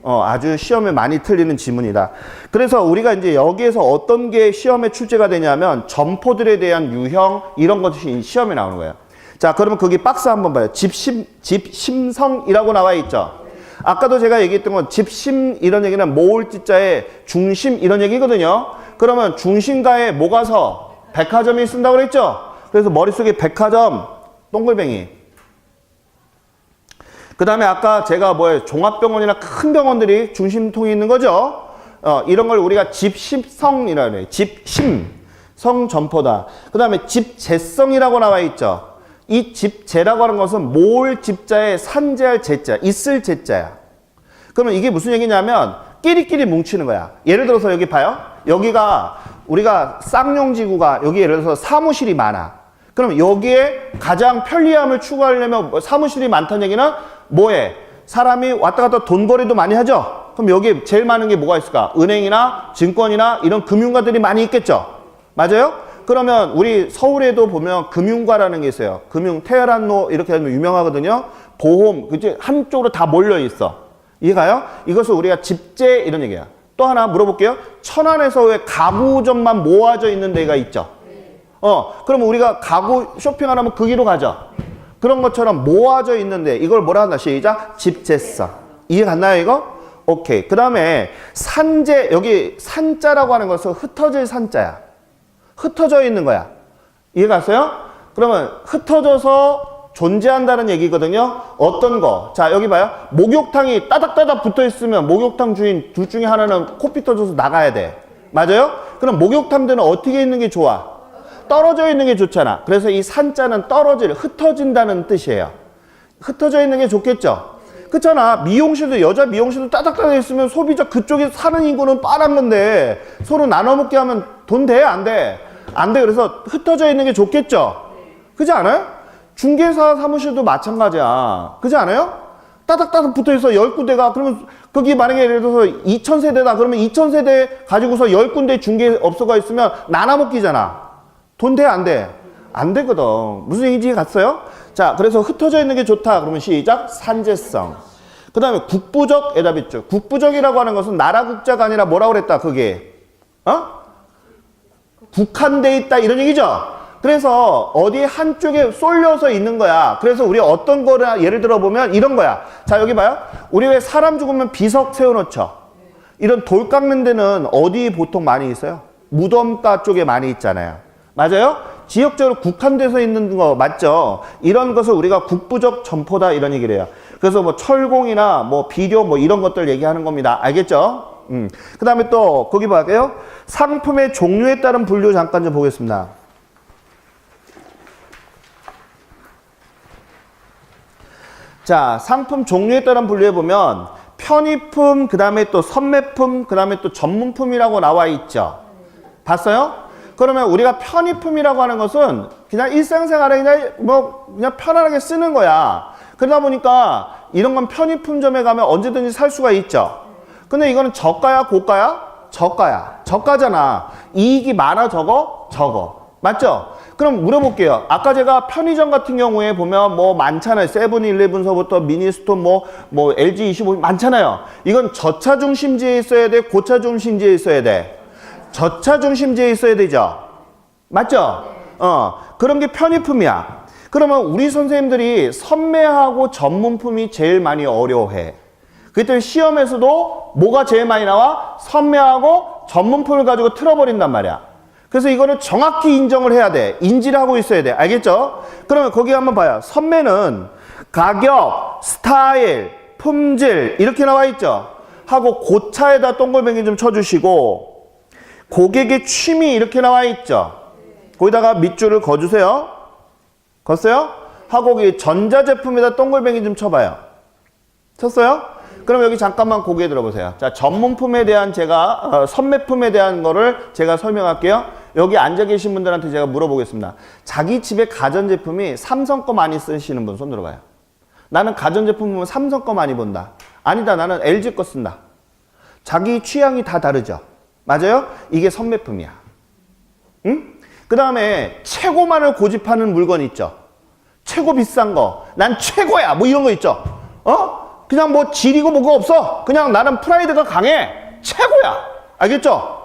아주 시험에 많이 틀리는 지문이다. 그래서 우리가 이제 여기에서 어떤 게 시험에 출제가 되냐면 점포들에 대한 유형 이런 것이 시험에 나오는 거예요. 자, 그러면 거기 박스 한번 봐요. 집심성이라고 나와 있죠. 아까도 제가 얘기했던 건 집심 이런 얘기는 모을 지자에 중심 이런 얘기거든요. 그러면 중심가에 뭐가 서? 백화점이 쓴다고 그랬죠? 그래서 머릿속에 백화점, 동글뱅이. 그 다음에 아까 제가 뭐예요? 종합병원이나 큰 병원들이 중심통이 있는 거죠? 이런 걸 우리가 집심성이라고 해요. 집심, 성 점포다. 그 다음에 집재성이라고 나와 있죠? 이 집재라고 하는 것은 모을 집자에 산재할 재자, 있을 재자야. 그러면 이게 무슨 얘기냐면 끼리끼리 뭉치는 거야. 예를 들어서 여기 봐요. 여기가 우리가 쌍용지구가 여기 예를 들어서 사무실이 많아. 그럼 여기에 가장 편리함을 추구하려면 사무실이 많다는 얘기는 뭐해? 사람이 왔다 갔다 돈벌이도 많이 하죠? 그럼 여기 제일 많은 게 뭐가 있을까? 은행이나 증권이나 이런 금융가들이 많이 있겠죠? 맞아요? 그러면 우리 서울에도 보면 금융가라는 게 있어요. 금융, 테헤란로 이렇게 하면 유명하거든요. 보험, 그치? 한쪽으로 다 몰려 있어. 이해가요? 이것을 우리가 집재 이런 얘기야. 또 하나 물어볼게요. 천안에서 왜 가구점만 모아져 있는 데가 있죠? 그러면 우리가 가구 쇼핑하려면 거기로 가죠. 그런 것처럼 모아져 있는데 이걸 뭐라 한다? 시작. 집재성. 이해 갔나요 이거? 오케이. 그 다음에 산재, 여기 산자라고 하는 것은 흩어질 산자야. 흩어져 있는 거야. 이해 갔어요? 그러면 흩어져서 존재한다는 얘기거든요. 어떤 거? 자, 여기 봐요. 목욕탕이 따닥따닥 붙어 있으면 목욕탕 주인 둘 중에 하나는 코피 터져서 나가야 돼. 맞아요? 그럼 목욕탕들은 어떻게 있는 게 좋아? 떨어져 있는 게 좋잖아. 그래서 이 산자는 떨어질, 흩어진다는 뜻이에요. 흩어져 있는 게 좋겠죠? 그렇잖아. 미용실도, 여자 미용실도 따닥따닥 있으면 소비자 그쪽에 사는 인구는 빠른 건데 서로 나눠 먹게 하면 돈 돼? 안 돼? 안 돼. 그래서 흩어져 있는 게 좋겠죠? 그렇지 않아요? 중개사 사무실도 마찬가지야. 그렇지 않아요? 따닥따닥 붙어 있어 10군데가. 그러면 거기 만약에 예를 들어서 2000세대다. 그러면 2000세대 가지고서 10군데 중개업소가 있으면 나눠 먹기잖아. 돈 돼? 안 돼? 안 되거든. 무슨 얘기인지 갔어요? 자, 그래서 흩어져 있는 게 좋다. 그러면 시작. 산재성. 그 다음에 국부적 애답 있죠. 국부적이라고 하는 것은 나라 국자가 아니라 뭐라고 그랬다, 그게? 국한돼 있다, 이런 얘기죠. 그래서 어디 한쪽에 쏠려서 있는 거야. 그래서 우리 어떤 거를 예를 들어 보면 이런 거야. 자, 여기 봐요. 우리 왜 사람 죽으면 비석 세워놓죠? 이런 돌 깎는 데는 어디 보통 많이 있어요? 무덤가 쪽에 많이 있잖아요. 맞아요? 지역적으로 국한돼서 있는 거 맞죠? 이런 것을 우리가 국부적 점포다, 이런 얘기를 해요. 그래서 뭐 철공이나 뭐 비료 뭐 이런 것들 얘기하는 겁니다. 알겠죠? 그 다음에 또 거기 봐게요. 상품의 종류에 따른 분류 잠깐 좀 보겠습니다. 자, 상품 종류에 따른 분류해 보면 편의품, 그 다음에 또 선매품, 그 다음에 또 전문품이라고 나와 있죠. 봤어요? 그러면 우리가 편의품이라고 하는 것은 그냥 일상생활에 그냥 편안하게 쓰는 거야. 그러다 보니까 이런 건 편의품점에 가면 언제든지 살 수가 있죠. 근데 이거는 저가야, 고가야? 저가야. 저가잖아. 이익이 많아, 적어? 적어. 맞죠? 그럼 물어볼게요. 아까 제가 편의점 같은 경우에 보면 뭐 많잖아요. 세븐일레븐서부터 미니스토어 뭐 LG25 많잖아요. 이건 저차 중심지에 있어야 돼? 고차 중심지에 있어야 돼? 저차 중심지에 있어야 되죠? 맞죠? 그런 게 편의품이야. 그러면 우리 선생님들이 선매하고 전문품이 제일 많이 어려워해. 그렇기 때문에 시험에서도 뭐가 제일 많이 나와? 선매하고 전문품을 가지고 틀어버린단 말이야. 그래서 이거는 정확히 인정을 해야 돼. 인지를 하고 있어야 돼. 알겠죠? 그러면 거기 한번 봐요. 선매는 가격, 스타일, 품질 이렇게 나와 있죠? 하고 고차에다 동글뱅이 좀 쳐주시고 고객의 취미 이렇게 나와 있죠? 거기다가 밑줄을 그어주세요. 걷어요? 하고 거기 전자제품에다 동글뱅이 좀 쳐봐요. 쳤어요? 그럼 여기 잠깐만 고개 들어보세요. 자, 전문품에 대한 제가 선매품에 대한 거를 제가 설명할게요. 여기 앉아 계신 분들한테 제가 물어보겠습니다. 자기 집에 가전제품이 삼성 거 많이 쓰시는 분 손 들어봐요. 나는 가전제품 보면 삼성 거 많이 본다. 아니다, 나는 LG 거 쓴다. 자기 취향이 다 다르죠. 맞아요? 이게 선매품이야. 응? 그 다음에 최고만을 고집하는 물건 있죠. 최고 비싼 거. 난 최고야. 뭐 이런 거 있죠. 그냥 뭐 질이고 뭐가 없어. 그냥 나는 프라이드가 강해. 최고야. 알겠죠?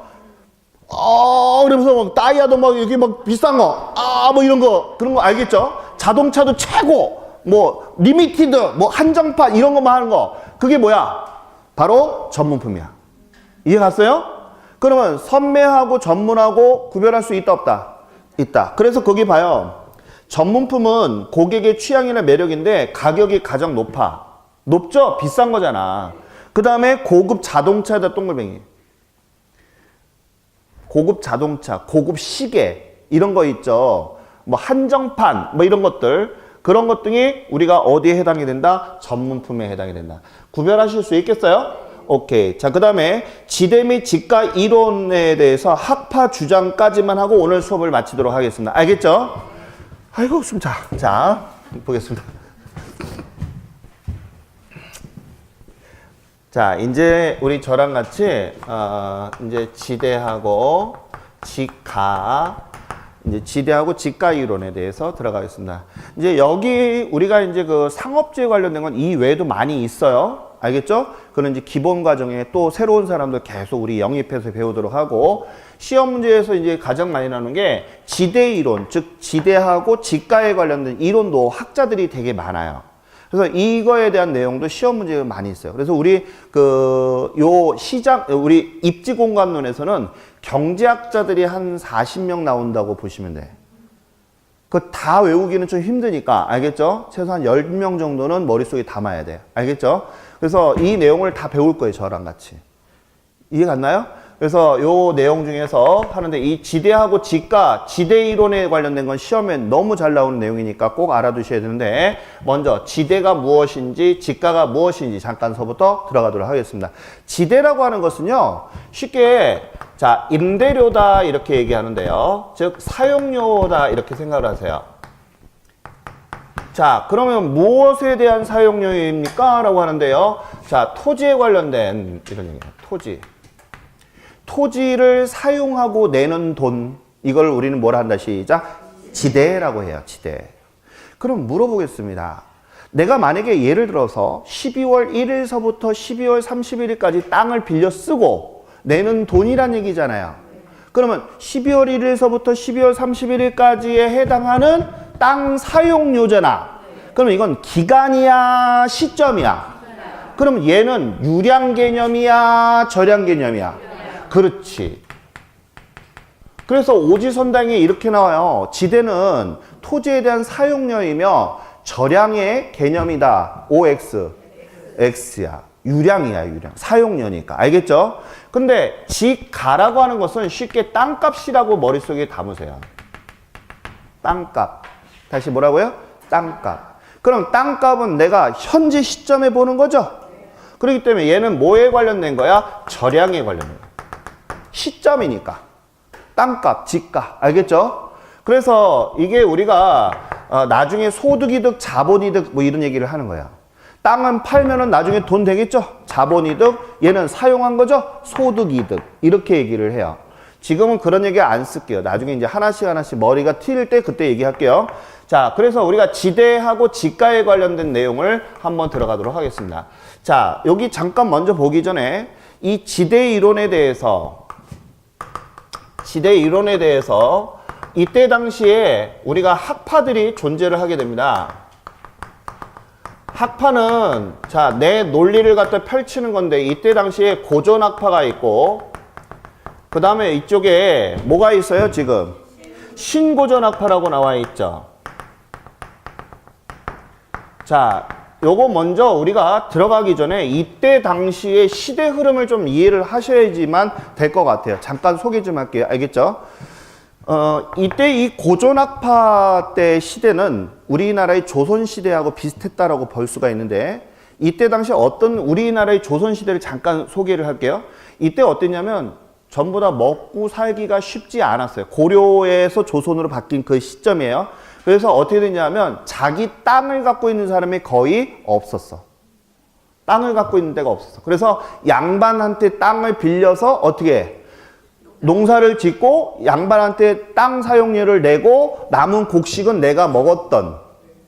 그러면서 막 다이아도 막 이렇게 막 비싼 거. 뭐 이런 거. 그런 거 알겠죠? 자동차도 최고. 뭐 리미티드, 뭐 한정판 이런 것만 하는 거. 그게 뭐야? 바로 전문품이야. 이해 갔어요? 그러면 선매하고 전문하고 구별할 수 있다, 없다? 있다. 그래서 거기 봐요. 전문품은 고객의 취향이나 매력인데 가격이 가장 높아. 높죠? 비싼 거잖아. 그 다음에 고급 자동차에다 동글뱅이. 고급 자동차, 고급 시계 이런 거 있죠. 뭐 한정판 뭐 이런 것들. 그런 것들이 우리가 어디에 해당이 된다? 전문품에 해당이 된다. 구별하실 수 있겠어요? 오케이. 자, 그 다음에 지대 및 지가 이론에 대해서 학파 주장까지만 하고 오늘 수업을 마치도록 하겠습니다. 알겠죠? 아이고, 숨 차. 자, 보겠습니다. 자, 이제 우리 저랑 같이 이제 지대하고 지가 이론에 대해서 들어가겠습니다. 이제 여기 우리가 이제 그 상업지에 관련된 건 이 외에도 많이 있어요. 알겠죠? 그런 이제 기본 과정에 또 새로운 사람들 계속 우리 영입해서 배우도록 하고 시험 문제에서 이제 가장 많이 나오는 게 지대 이론, 즉 지대하고 지가에 관련된 이론도 학자들이 되게 많아요. 그래서 이거에 대한 내용도 시험 문제가 많이 있어요. 그래서 우리 우리 입지 공간론에서는 경제학자들이 한 40명 나온다고 보시면 돼. 그 다 외우기는 좀 힘드니까, 알겠죠? 최소한 10명 정도는 머릿속에 담아야 돼요. 알겠죠? 그래서 이 내용을 다 배울 거예요, 저랑 같이. 이해 갔나요? 그래서 요 내용 중에서 하는데 이 지대하고 지가, 지대 이론에 관련된 건 시험에 너무 잘 나오는 내용이니까 꼭 알아두셔야 되는데 먼저 지대가 무엇인지 지가가 무엇인지 잠깐서부터 들어가도록 하겠습니다. 지대라고 하는 것은요, 쉽게 자, 임대료다 이렇게 얘기하는데요. 즉 사용료다 이렇게 생각을 하세요. 자, 그러면 무엇에 대한 사용료입니까? 라고 하는데요. 자, 토지에 관련된 이런 얘기예요. 토지를 사용하고 내는 돈, 이걸 우리는 뭐라 한다? 시작. 지대라고 해요. 지대. 그럼 물어보겠습니다. 내가 만약에 예를 들어서 12월 1일서부터 12월 31일까지 땅을 빌려 쓰고 내는 돈이란 얘기잖아요. 그러면 12월 1일서부터 12월 31일까지에 해당하는 땅 사용료잖아. 그러면 이건 기간이야, 시점이야? 그럼 얘는 유량 개념이야, 저량 개념이야? 그렇지. 그래서 오지선당에 이렇게 나와요. 지대는 토지에 대한 사용료이며 저량의 개념이다. OX. X야. 유량이야, 유량. 사용료니까. 알겠죠? 근데 지가라고 하는 것은 쉽게 땅값이라고 머릿속에 담으세요. 땅값. 다시 뭐라고요? 땅값. 그럼 땅값은 내가 현재 시점에 보는 거죠? 그렇기 때문에 얘는 뭐에 관련된 거야? 저량에 관련된 거야. 시점이니까. 땅값, 지가. 알겠죠? 그래서 이게 우리가 나중에 소득이득, 자본이득 뭐 이런 얘기를 하는 거야. 땅은 팔면은 나중에 돈 되겠죠? 자본이득, 얘는 사용한 거죠? 소득이득. 이렇게 얘기를 해요. 지금은 그런 얘기 안 쓸게요. 나중에 이제 하나씩 머리가 트일 때 그때 얘기할게요. 자, 그래서 우리가 지대하고 지가에 관련된 내용을 한번 들어가도록 하겠습니다. 자, 여기 잠깐 먼저 보기 전에 이 지대 이론에 대해서 이때 당시에 우리가 학파들이 존재를 하게 됩니다. 학파는 자, 내 논리를 갖다 펼치는 건데 이때 당시에 고전학파가 있고 그 다음에 이쪽에 뭐가 있어요 지금? 신고전학파라고 나와 있죠. 자, 요거 먼저 우리가 들어가기 전에 이때 당시의 시대 흐름을 좀 이해를 하셔야지만 될 것 같아요. 잠깐 소개 좀 할게요. 알겠죠? 이때 이 고전학파 때 시대는 우리나라의 조선시대하고 비슷했다라고 볼 수가 있는데 이때 당시 어떤 우리나라의 조선시대를 잠깐 소개를 할게요. 이때 어땠냐면 전부 다 먹고 살기가 쉽지 않았어요. 고려에서 조선으로 바뀐 그 시점이에요. 그래서 어떻게 됐냐면 자기 땅을 갖고 있는 사람이 거의 없었어. 땅을 갖고 있는 데가 없었어. 그래서 양반한테 땅을 빌려서 어떻게 해? 농사를 짓고 양반한테 땅 사용료를 내고 남은 곡식은 내가 먹었던.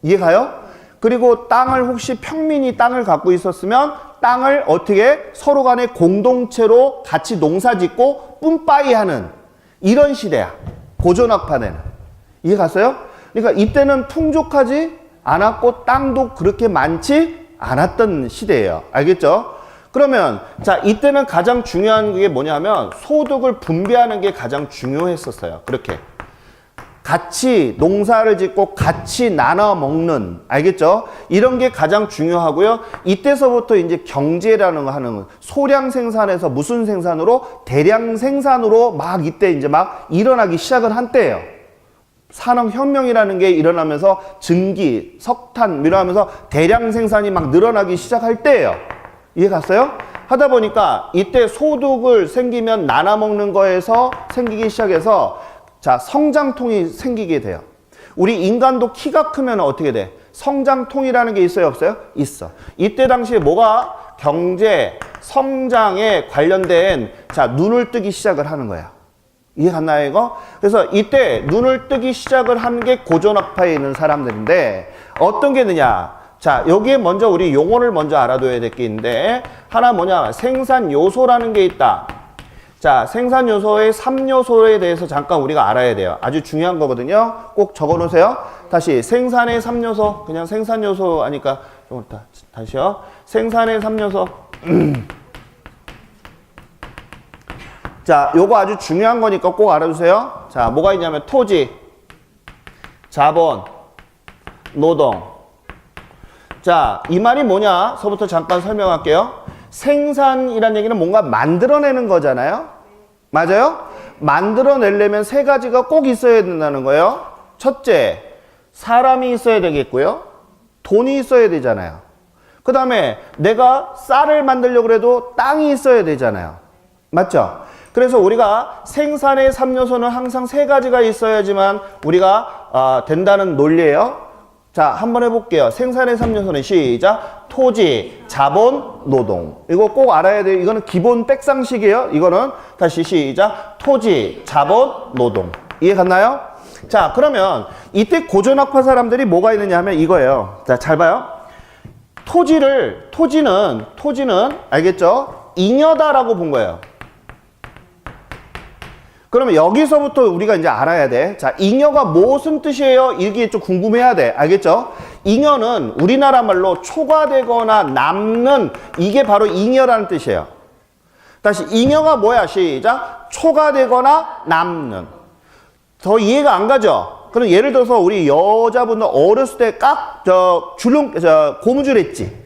이해가요? 그리고 땅을 혹시 평민이 땅을 갖고 있었으면 땅을 어떻게 서로 간에 공동체로 같이 농사 짓고 뿜빠이 하는 이런 시대야. 고전학파는. 이해갔어요? 그러니까 이때는 풍족하지 않았고 땅도 그렇게 많지 않았던 시대예요. 알겠죠? 그러면 자, 이때는 가장 중요한 게 뭐냐면 소득을 분배하는 게 가장 중요했었어요. 그렇게 같이 농사를 짓고 같이 나눠 먹는, 알겠죠? 이런 게 가장 중요하고요. 이때서부터 이제 경제라는 거 하는 소량 생산에서 무슨 생산으로 대량 생산으로 막 이때 이제 막 일어나기 시작을 한 때예요. 산업혁명이라는 게 일어나면서 증기, 석탄 이러면서 대량 생산이 막 늘어나기 시작할 때예요. 이해 갔어요? 하다 보니까 이때 소득을 생기면 나눠 먹는 거에서 생기기 시작해서 자, 성장통이 생기게 돼요. 우리 인간도 키가 크면 어떻게 돼? 성장통이라는 게 있어요, 없어요? 있어. 이때 당시에 뭐가 경제, 성장에 관련된 자, 눈을 뜨기 시작을 하는 거야. 이해 갔나요, 이거? 그래서 이때 눈을 뜨기 시작을 한 게 고전학파에 있는 사람들인데 어떤 게 있느냐? 자, 여기에 먼저 우리 용어를 먼저 알아둬야 될 게 있는데 하나 뭐냐? 생산 요소라는 게 있다. 자, 생산 요소의 3요소에 대해서 잠깐 우리가 알아야 돼요. 아주 중요한 거거든요. 꼭 적어 놓으세요. 다시 생산의 3요소. 그냥 생산 요소 하니까 좀 다시요. 생산의 3요소. 자, 요거 아주 중요한 거니까 꼭 알아주세요. 자, 뭐가 있냐면 토지, 자본, 노동. 자, 이 말이 뭐냐서부터 잠깐 설명할게요. 생산이란 얘기는 뭔가 만들어내는 거잖아요. 맞아요? 만들어내려면 세 가지가 꼭 있어야 된다는 거예요. 첫째, 사람이 있어야 되겠고요. 돈이 있어야 되잖아요. 그 다음에 내가 쌀을 만들려고 해도 땅이 있어야 되잖아요. 맞죠? 그래서 우리가 생산의 3요소는 항상 세 가지가 있어야지만 우리가 된다는 논리예요. 자, 한번 해볼게요. 생산의 3요소는 시작. 토지, 자본, 노동. 이거 꼭 알아야 돼요. 이거는 기본 백상식이에요. 이거는 다시 시작. 토지, 자본, 노동. 이해 갔나요? 자, 그러면 이때 고전학파 사람들이 뭐가 있느냐 하면 이거예요. 자, 잘 봐요. 토지는 알겠죠? 잉여다라고 본 거예요. 그러면 여기서부터 우리가 이제 알아야 돼. 자, 잉여가 무슨 뜻이에요? 이게 좀 궁금해야 돼. 알겠죠? 잉여는 우리나라 말로 초과되거나 남는, 이게 바로 잉여라는 뜻이에요. 다시, 잉여가 뭐야? 시작. 초과되거나 남는. 더 이해가 안 가죠? 그럼 예를 들어서 우리 여자분들 어렸을 때 고무줄 했지.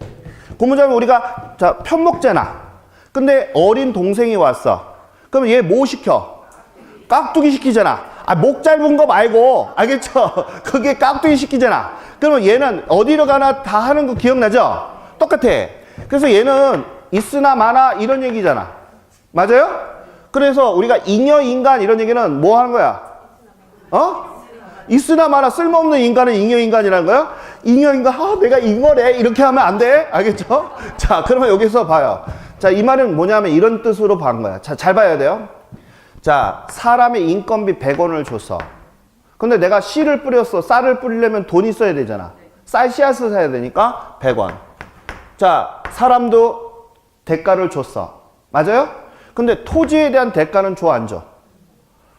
고무줄 하면 우리가 편먹잖아. 근데 어린 동생이 왔어. 그럼 얘 뭐 시켜? 깍두기 시키잖아. 목 짧은 거 말고, 알겠죠? 그게 깍두기 시키잖아. 그러면 얘는 어디로 가나 다 하는 거 기억나죠? 똑같아. 그래서 얘는 있으나 마나 이런 얘기잖아. 맞아요? 그래서 우리가 잉여 인간 이런 얘기는 뭐 하는 거야? 있으나 마나 쓸모없는 인간은 잉여 인간이라는 거야? 잉여 인간, 내가 잉어래. 이렇게 하면 안 돼. 알겠죠? 자, 그러면 여기서 봐요. 자, 이 말은 뭐냐면 이런 뜻으로 본 거야. 자, 잘 봐야 돼요. 자, 사람의 인건비 100원을 줬어. 근데 내가 씨를 뿌렸어. 쌀을 뿌리려면 돈이 있어야 되잖아. 쌀 씨앗을 사야 되니까 100원. 자, 사람도 대가를 줬어. 맞아요? 근데 토지에 대한 대가는 줘, 안 줘?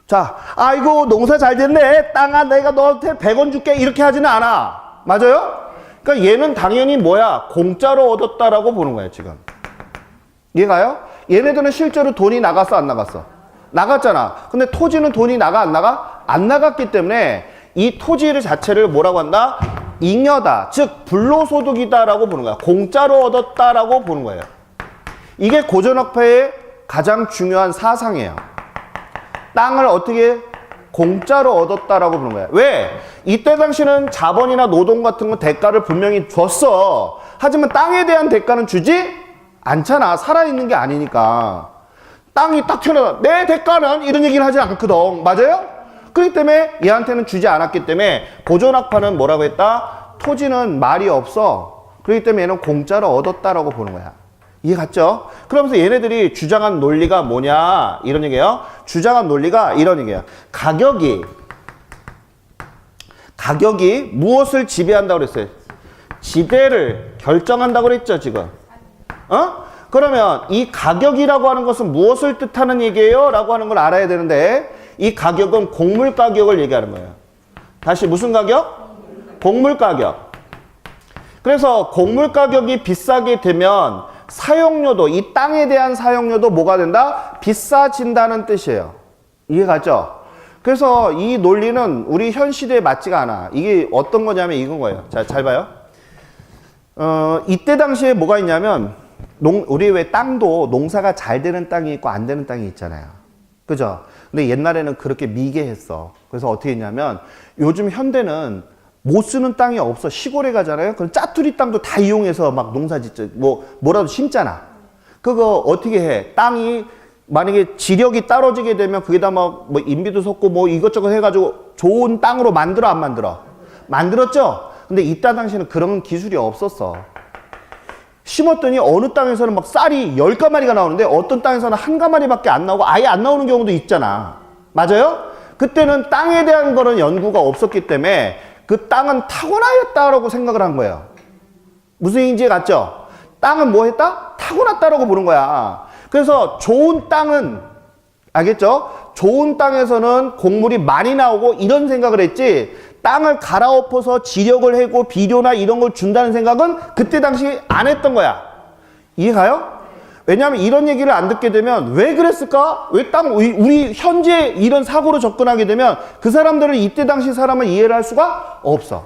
자, 아이고, 농사 잘 됐네. 땅아, 내가 너한테 100원 줄게. 이렇게 하지는 않아. 맞아요? 그러니까 얘는 당연히 뭐야? 공짜로 얻었다라고 보는 거야, 지금. 이해가요? 얘네들은 실제로 돈이 나갔어, 안 나갔어? 나갔잖아. 근데 토지는 돈이 나가, 안 나가? 안 나갔기 때문에 이 토지 자체를 뭐라고 한다? 잉여다. 즉, 불로소득이다라고 보는 거야. 공짜로 얻었다라고 보는 거예요. 이게 고전학파의 가장 중요한 사상이에요. 땅을 어떻게 공짜로 얻었다라고 보는 거야. 왜? 이때 당시는 자본이나 노동 같은 건 대가를 분명히 줬어. 하지만 땅에 대한 대가는 주지 않잖아. 살아있는 게 아니니까. 땅이 딱 튀어나와. 내 대가는 이런 얘기를 하지 않거든. 맞아요? 그렇기 때문에 얘한테는 주지 않았기 때문에 고전학파는 뭐라고 했다? 토지는 말이 없어. 그렇기 때문에 얘는 공짜로 얻었다라고 보는 거야. 이해 갔죠? 그러면서 얘네들이 주장한 논리가 뭐냐? 이런 얘기예요. 주장한 논리가 이런 얘기예요. 가격이 무엇을 지배한다고 그랬어요? 지배를 결정한다고 그랬죠, 지금. 그러면 이 가격이라고 하는 것은 무엇을 뜻하는 얘기예요? 라고 하는 걸 알아야 되는데 이 가격은 곡물 가격을 얘기하는 거예요. 다시 무슨 가격? 곡물 가격. 그래서 곡물 가격이 비싸게 되면 사용료도, 이 땅에 대한 사용료도 뭐가 된다? 비싸진다는 뜻이에요. 이해가죠? 그래서 이 논리는 우리 현 시대에 맞지가 않아. 이게 어떤 거냐면 이건 거예요. 자, 잘 봐요. 이때 당시에 뭐가 있냐면 우리 왜 땅도 농사가 잘 되는 땅이 있고 안 되는 땅이 있잖아요. 그죠? 근데 옛날에는 그렇게 미개했어. 그래서 어떻게 했냐면 요즘 현대는 못 쓰는 땅이 없어. 시골에 가잖아요. 그럼 짜투리 땅도 다 이용해서 막 농사 짓죠. 뭐라도 심잖아. 그거 어떻게 해? 땅이 만약에 지력이 떨어지게 되면 거기다 뭐 인비도 섞고 뭐 이것저것 해가지고 좋은 땅으로 만들어, 안 만들어? 만들었죠? 근데 이때 당시에는 그런 기술이 없었어. 심었더니 어느 땅에서는 막 쌀이 10가마리가 나오는데 어떤 땅에서는 한 가마리밖에 안 나오고 아예 안 나오는 경우도 있잖아. 맞아요? 그때는 땅에 대한 거는 연구가 없었기 때문에 그 땅은 타고나였다라고 생각을 한 거예요. 무슨 얘기인지 갔죠? 땅은 뭐 했다? 타고났다라고 보는 거야. 그래서 좋은 땅은, 알겠죠? 좋은 땅에서는 곡물이 많이 나오고 이런 생각을 했지, 땅을 갈아엎어서 지력을 해고 비료나 이런 걸 준다는 생각은 그때 당시 안 했던 거야. 이해가요? 왜냐하면 이런 얘기를 안 듣게 되면 왜 그랬을까? 왜 우리 현재 이런 사고로 접근하게 되면 그 사람들은 이때 당시 사람을 이해를 할 수가 없어.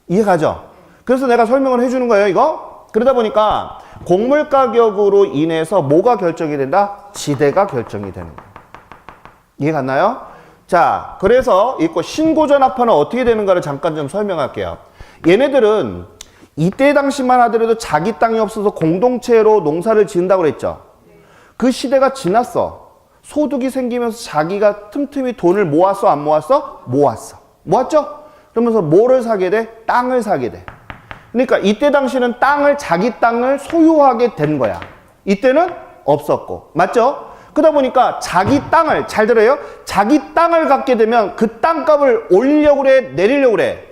이해가죠? 그래서 내가 설명을 해주는 거예요, 이거. 그러다 보니까 곡물 가격으로 인해서 뭐가 결정이 된다? 지대가 결정이 되는 거예요. 이해 갔나요? 자, 그래서 있고 신고전학파는 어떻게 되는가를 잠깐 좀 설명할게요. 얘네들은 이때 당시만 하더라도 자기 땅이 없어서 공동체로 농사를 지은다고 그랬죠. 그 시대가 지났어. 소득이 생기면서 자기가 틈틈이 돈을 모았어, 안 모았어? 모았어. 모았죠? 그러면서 뭐를 사게 돼? 땅을 사게 돼. 그러니까 이때 당시는 자기 땅을 소유하게 된 거야. 이때는 없었고. 맞죠? 그러다 보니까 자기 땅을, 잘 들어요? 자기 땅을 갖게 되면 그 땅값을 올리려고 그래? 내리려고 그래?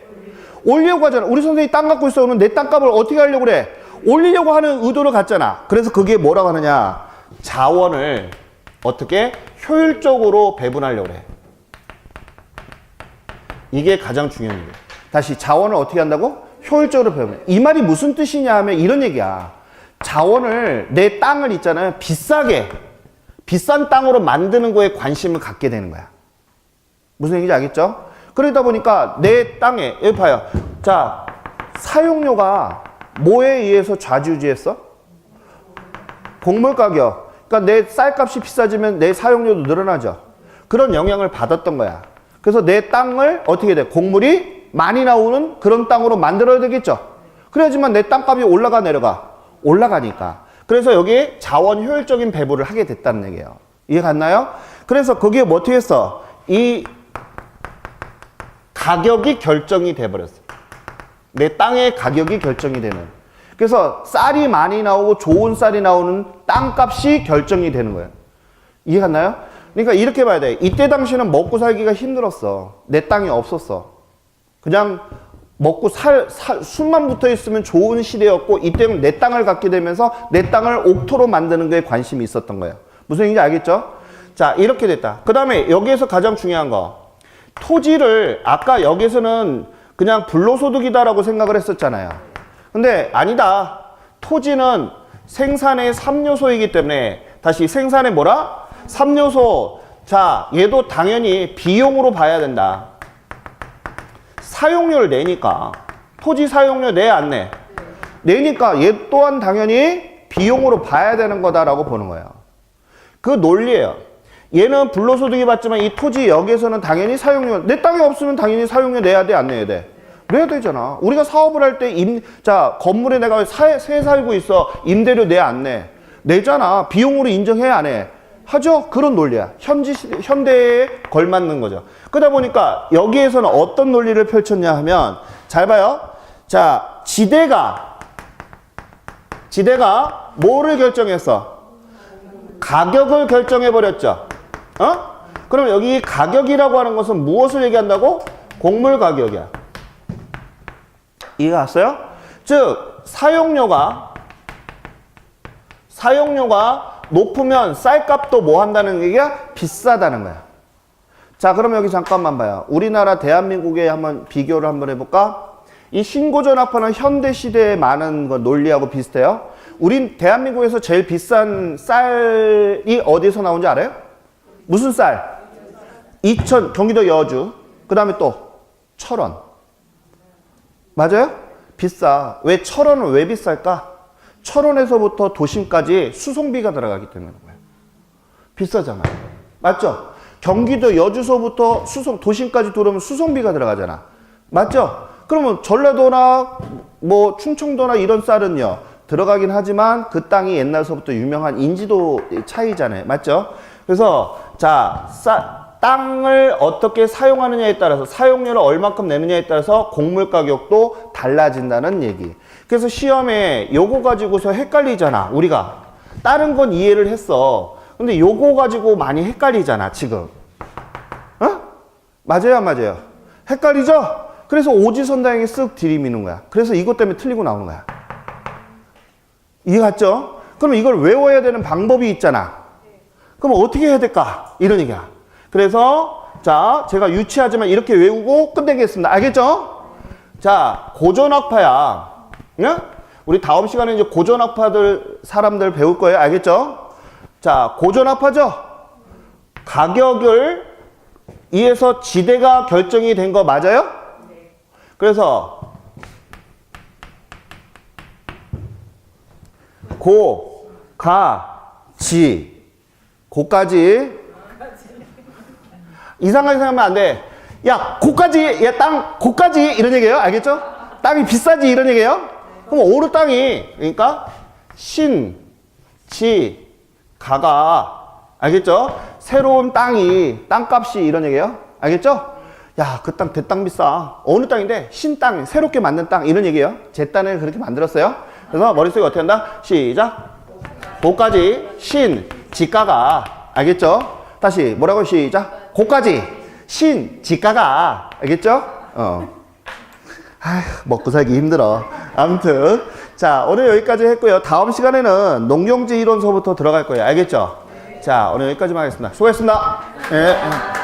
올리려고 하잖아. 우리 선생님이 땅 갖고 있어. 그러면 내 땅값을 어떻게 하려고 그래? 올리려고 하는 의도를 갖잖아. 그래서 그게 뭐라고 하느냐. 자원을 어떻게 효율적으로 배분하려고 해. 이게 가장 중요한 거예요. 다시 자원을 어떻게 한다고? 효율적으로 배분해. 이 말이 무슨 뜻이냐 하면 이런 얘기야. 자원을 내 땅을 있잖아요. 비싼 땅으로 만드는 거에 관심을 갖게 되는 거야. 무슨 얘기인지 알겠죠? 그러다 보니까 내 땅에 여기 봐요. 자, 사용료가 뭐에 의해서 좌지우지했어? 곡물 가격. 그러니까 내 쌀값이 비싸지면 내 사용료도 늘어나죠. 그런 영향을 받았던 거야. 그래서 내 땅을 어떻게 돼? 곡물이 많이 나오는 그런 땅으로 만들어야 되겠죠. 그래야지만 내 땅값이 올라가 내려가? 올라가니까. 그래서 여기에 자원 효율적인 배분을 하게 됐다는 얘기예요. 이해 갔나요? 그래서 거기에 뭐 어떻게 했어? 이 가격이 결정이 돼버렸어. 내 땅의 가격이 결정이 되는. 그래서 쌀이 많이 나오고 좋은 쌀이 나오는 땅값이 결정이 되는 거예요. 이해 갔나요? 그러니까 이렇게 봐야 돼. 이때 당시는 먹고 살기가 힘들었어. 내 땅이 없었어. 그냥 먹고 술만 붙어 있으면 좋은 시대였고, 이때는 내 땅을 갖게 되면서 내 땅을 옥토로 만드는 거에 관심이 있었던 거예요. 무슨 얘기인지 알겠죠? 자, 이렇게 됐다. 그 다음에 여기에서 가장 중요한 거. 토지를 아까 여기서는 그냥 불로소득이다라고 생각을 했었잖아요. 근데 아니다. 토지는 생산의 3요소이기 때문에, 다시 생산의 뭐라? 3요소. 자, 얘도 당연히 비용으로 봐야 된다. 사용료를 내니까. 토지 사용료 내 안 내? 내니까 얘 또한 당연히 비용으로 봐야 되는 거다라고 보는 거예요. 그 논리예요. 얘는 불로소득이 받지만 이 토지 여기에서는 당연히 사용료, 내 땅이 없으면 당연히 사용료 내야 돼, 안 내야 돼? 내야 되잖아. 우리가 사업을 할 때 자, 건물에 내가 새 살고 있어. 임대료 내, 안 내? 내잖아. 비용으로 인정해, 안 해? 하죠? 그런 논리야. 현대에 걸맞는 거죠. 그러다 보니까 여기에서는 어떤 논리를 펼쳤냐 하면, 잘 봐요. 자, 지대가 뭐를 결정했어? 가격을 결정해버렸죠. 그럼 여기 가격이라고 하는 것은 무엇을 얘기한다고? 곡물 가격이야. 이해가 갔어요? 즉, 사용료가 높으면 쌀값도 뭐 한다는 얘기야? 비싸다는 거야. 자, 그럼 여기 잠깐만 봐요. 우리나라 대한민국에 한번 비교를 한번 해볼까? 이 신고전압하는 현대시대에 많은 거 논리하고 비슷해요. 우린 대한민국에서 제일 비싼 쌀이 어디서 나온지 알아요? 무슨 쌀? 이천, 경기도 여주. 그 다음에 또 철원. 맞아요? 비싸. 왜 철원은 왜 비쌀까? 철원에서부터 도심까지 수송비가 들어가기 때문에 그래요. 비싸잖아요. 맞죠? 경기도 여주서부터 도심까지 들어오면 수송비가 들어가잖아. 맞죠? 그러면 전라도나 뭐 충청도나 이런 쌀은요, 들어가긴 하지만 그 땅이 옛날서부터 유명한 인지도 차이잖아요. 맞죠? 그래서 자, 땅을 어떻게 사용하느냐에 따라서, 사용료를 얼마큼 내느냐에 따라서 곡물 가격도 달라진다는 얘기. 그래서 시험에 요거 가지고서 헷갈리잖아. 우리가 다른 건 이해를 했어. 근데 요거 가지고 많이 헷갈리잖아 지금. 맞아요, 안 맞아요? 헷갈리죠? 그래서 오지선다형에 쓱 들이미는 거야. 그래서 이것 때문에 틀리고 나오는 거야. 이해 갔죠? 그럼 이걸 외워야 되는 방법이 있잖아. 그럼 어떻게 해야 될까? 이런 얘기야. 그래서 자, 제가 유치하지만 이렇게 외우고 끝내겠습니다. 알겠죠? 자, 고전학파야. 응? 우리 다음 시간에 이제 고전학파들 사람들 배울 거예요. 알겠죠? 자, 고전학파죠? 가격을 이에서 지대가 결정이 된 거 맞아요? 그래서 고, 가, 지. 고까지. 이상하게 생각하면 안 돼. 야, 고까지, 야, 땅, 고까지. 이런 얘기예요. 알겠죠? 땅이 비싸지. 이런 얘기예요. 그럼 오르 땅이, 그러니까 신, 지, 가가. 알겠죠? 새로운 땅이, 땅값이 이런 얘기예요. 알겠죠? 야, 그 땅, 대땅 비싸. 어느 땅인데? 신땅, 새롭게 만든 땅. 이런 얘기예요. 제 땅을 그렇게 만들었어요. 그래서 머릿속에 어떻게 한다? 시작. 고까지, 신, 지가가. 알겠죠? 다시 뭐라고? 시작. 고까지, 신, 지가가. 알겠죠? 아휴, 먹고 살기 힘들어. 아무튼 자, 오늘 여기까지 했고요. 다음 시간에는 농용지 이론서부터 들어갈 거예요. 알겠죠? 자, 오늘 여기까지만 하겠습니다. 수고했습니다. 예.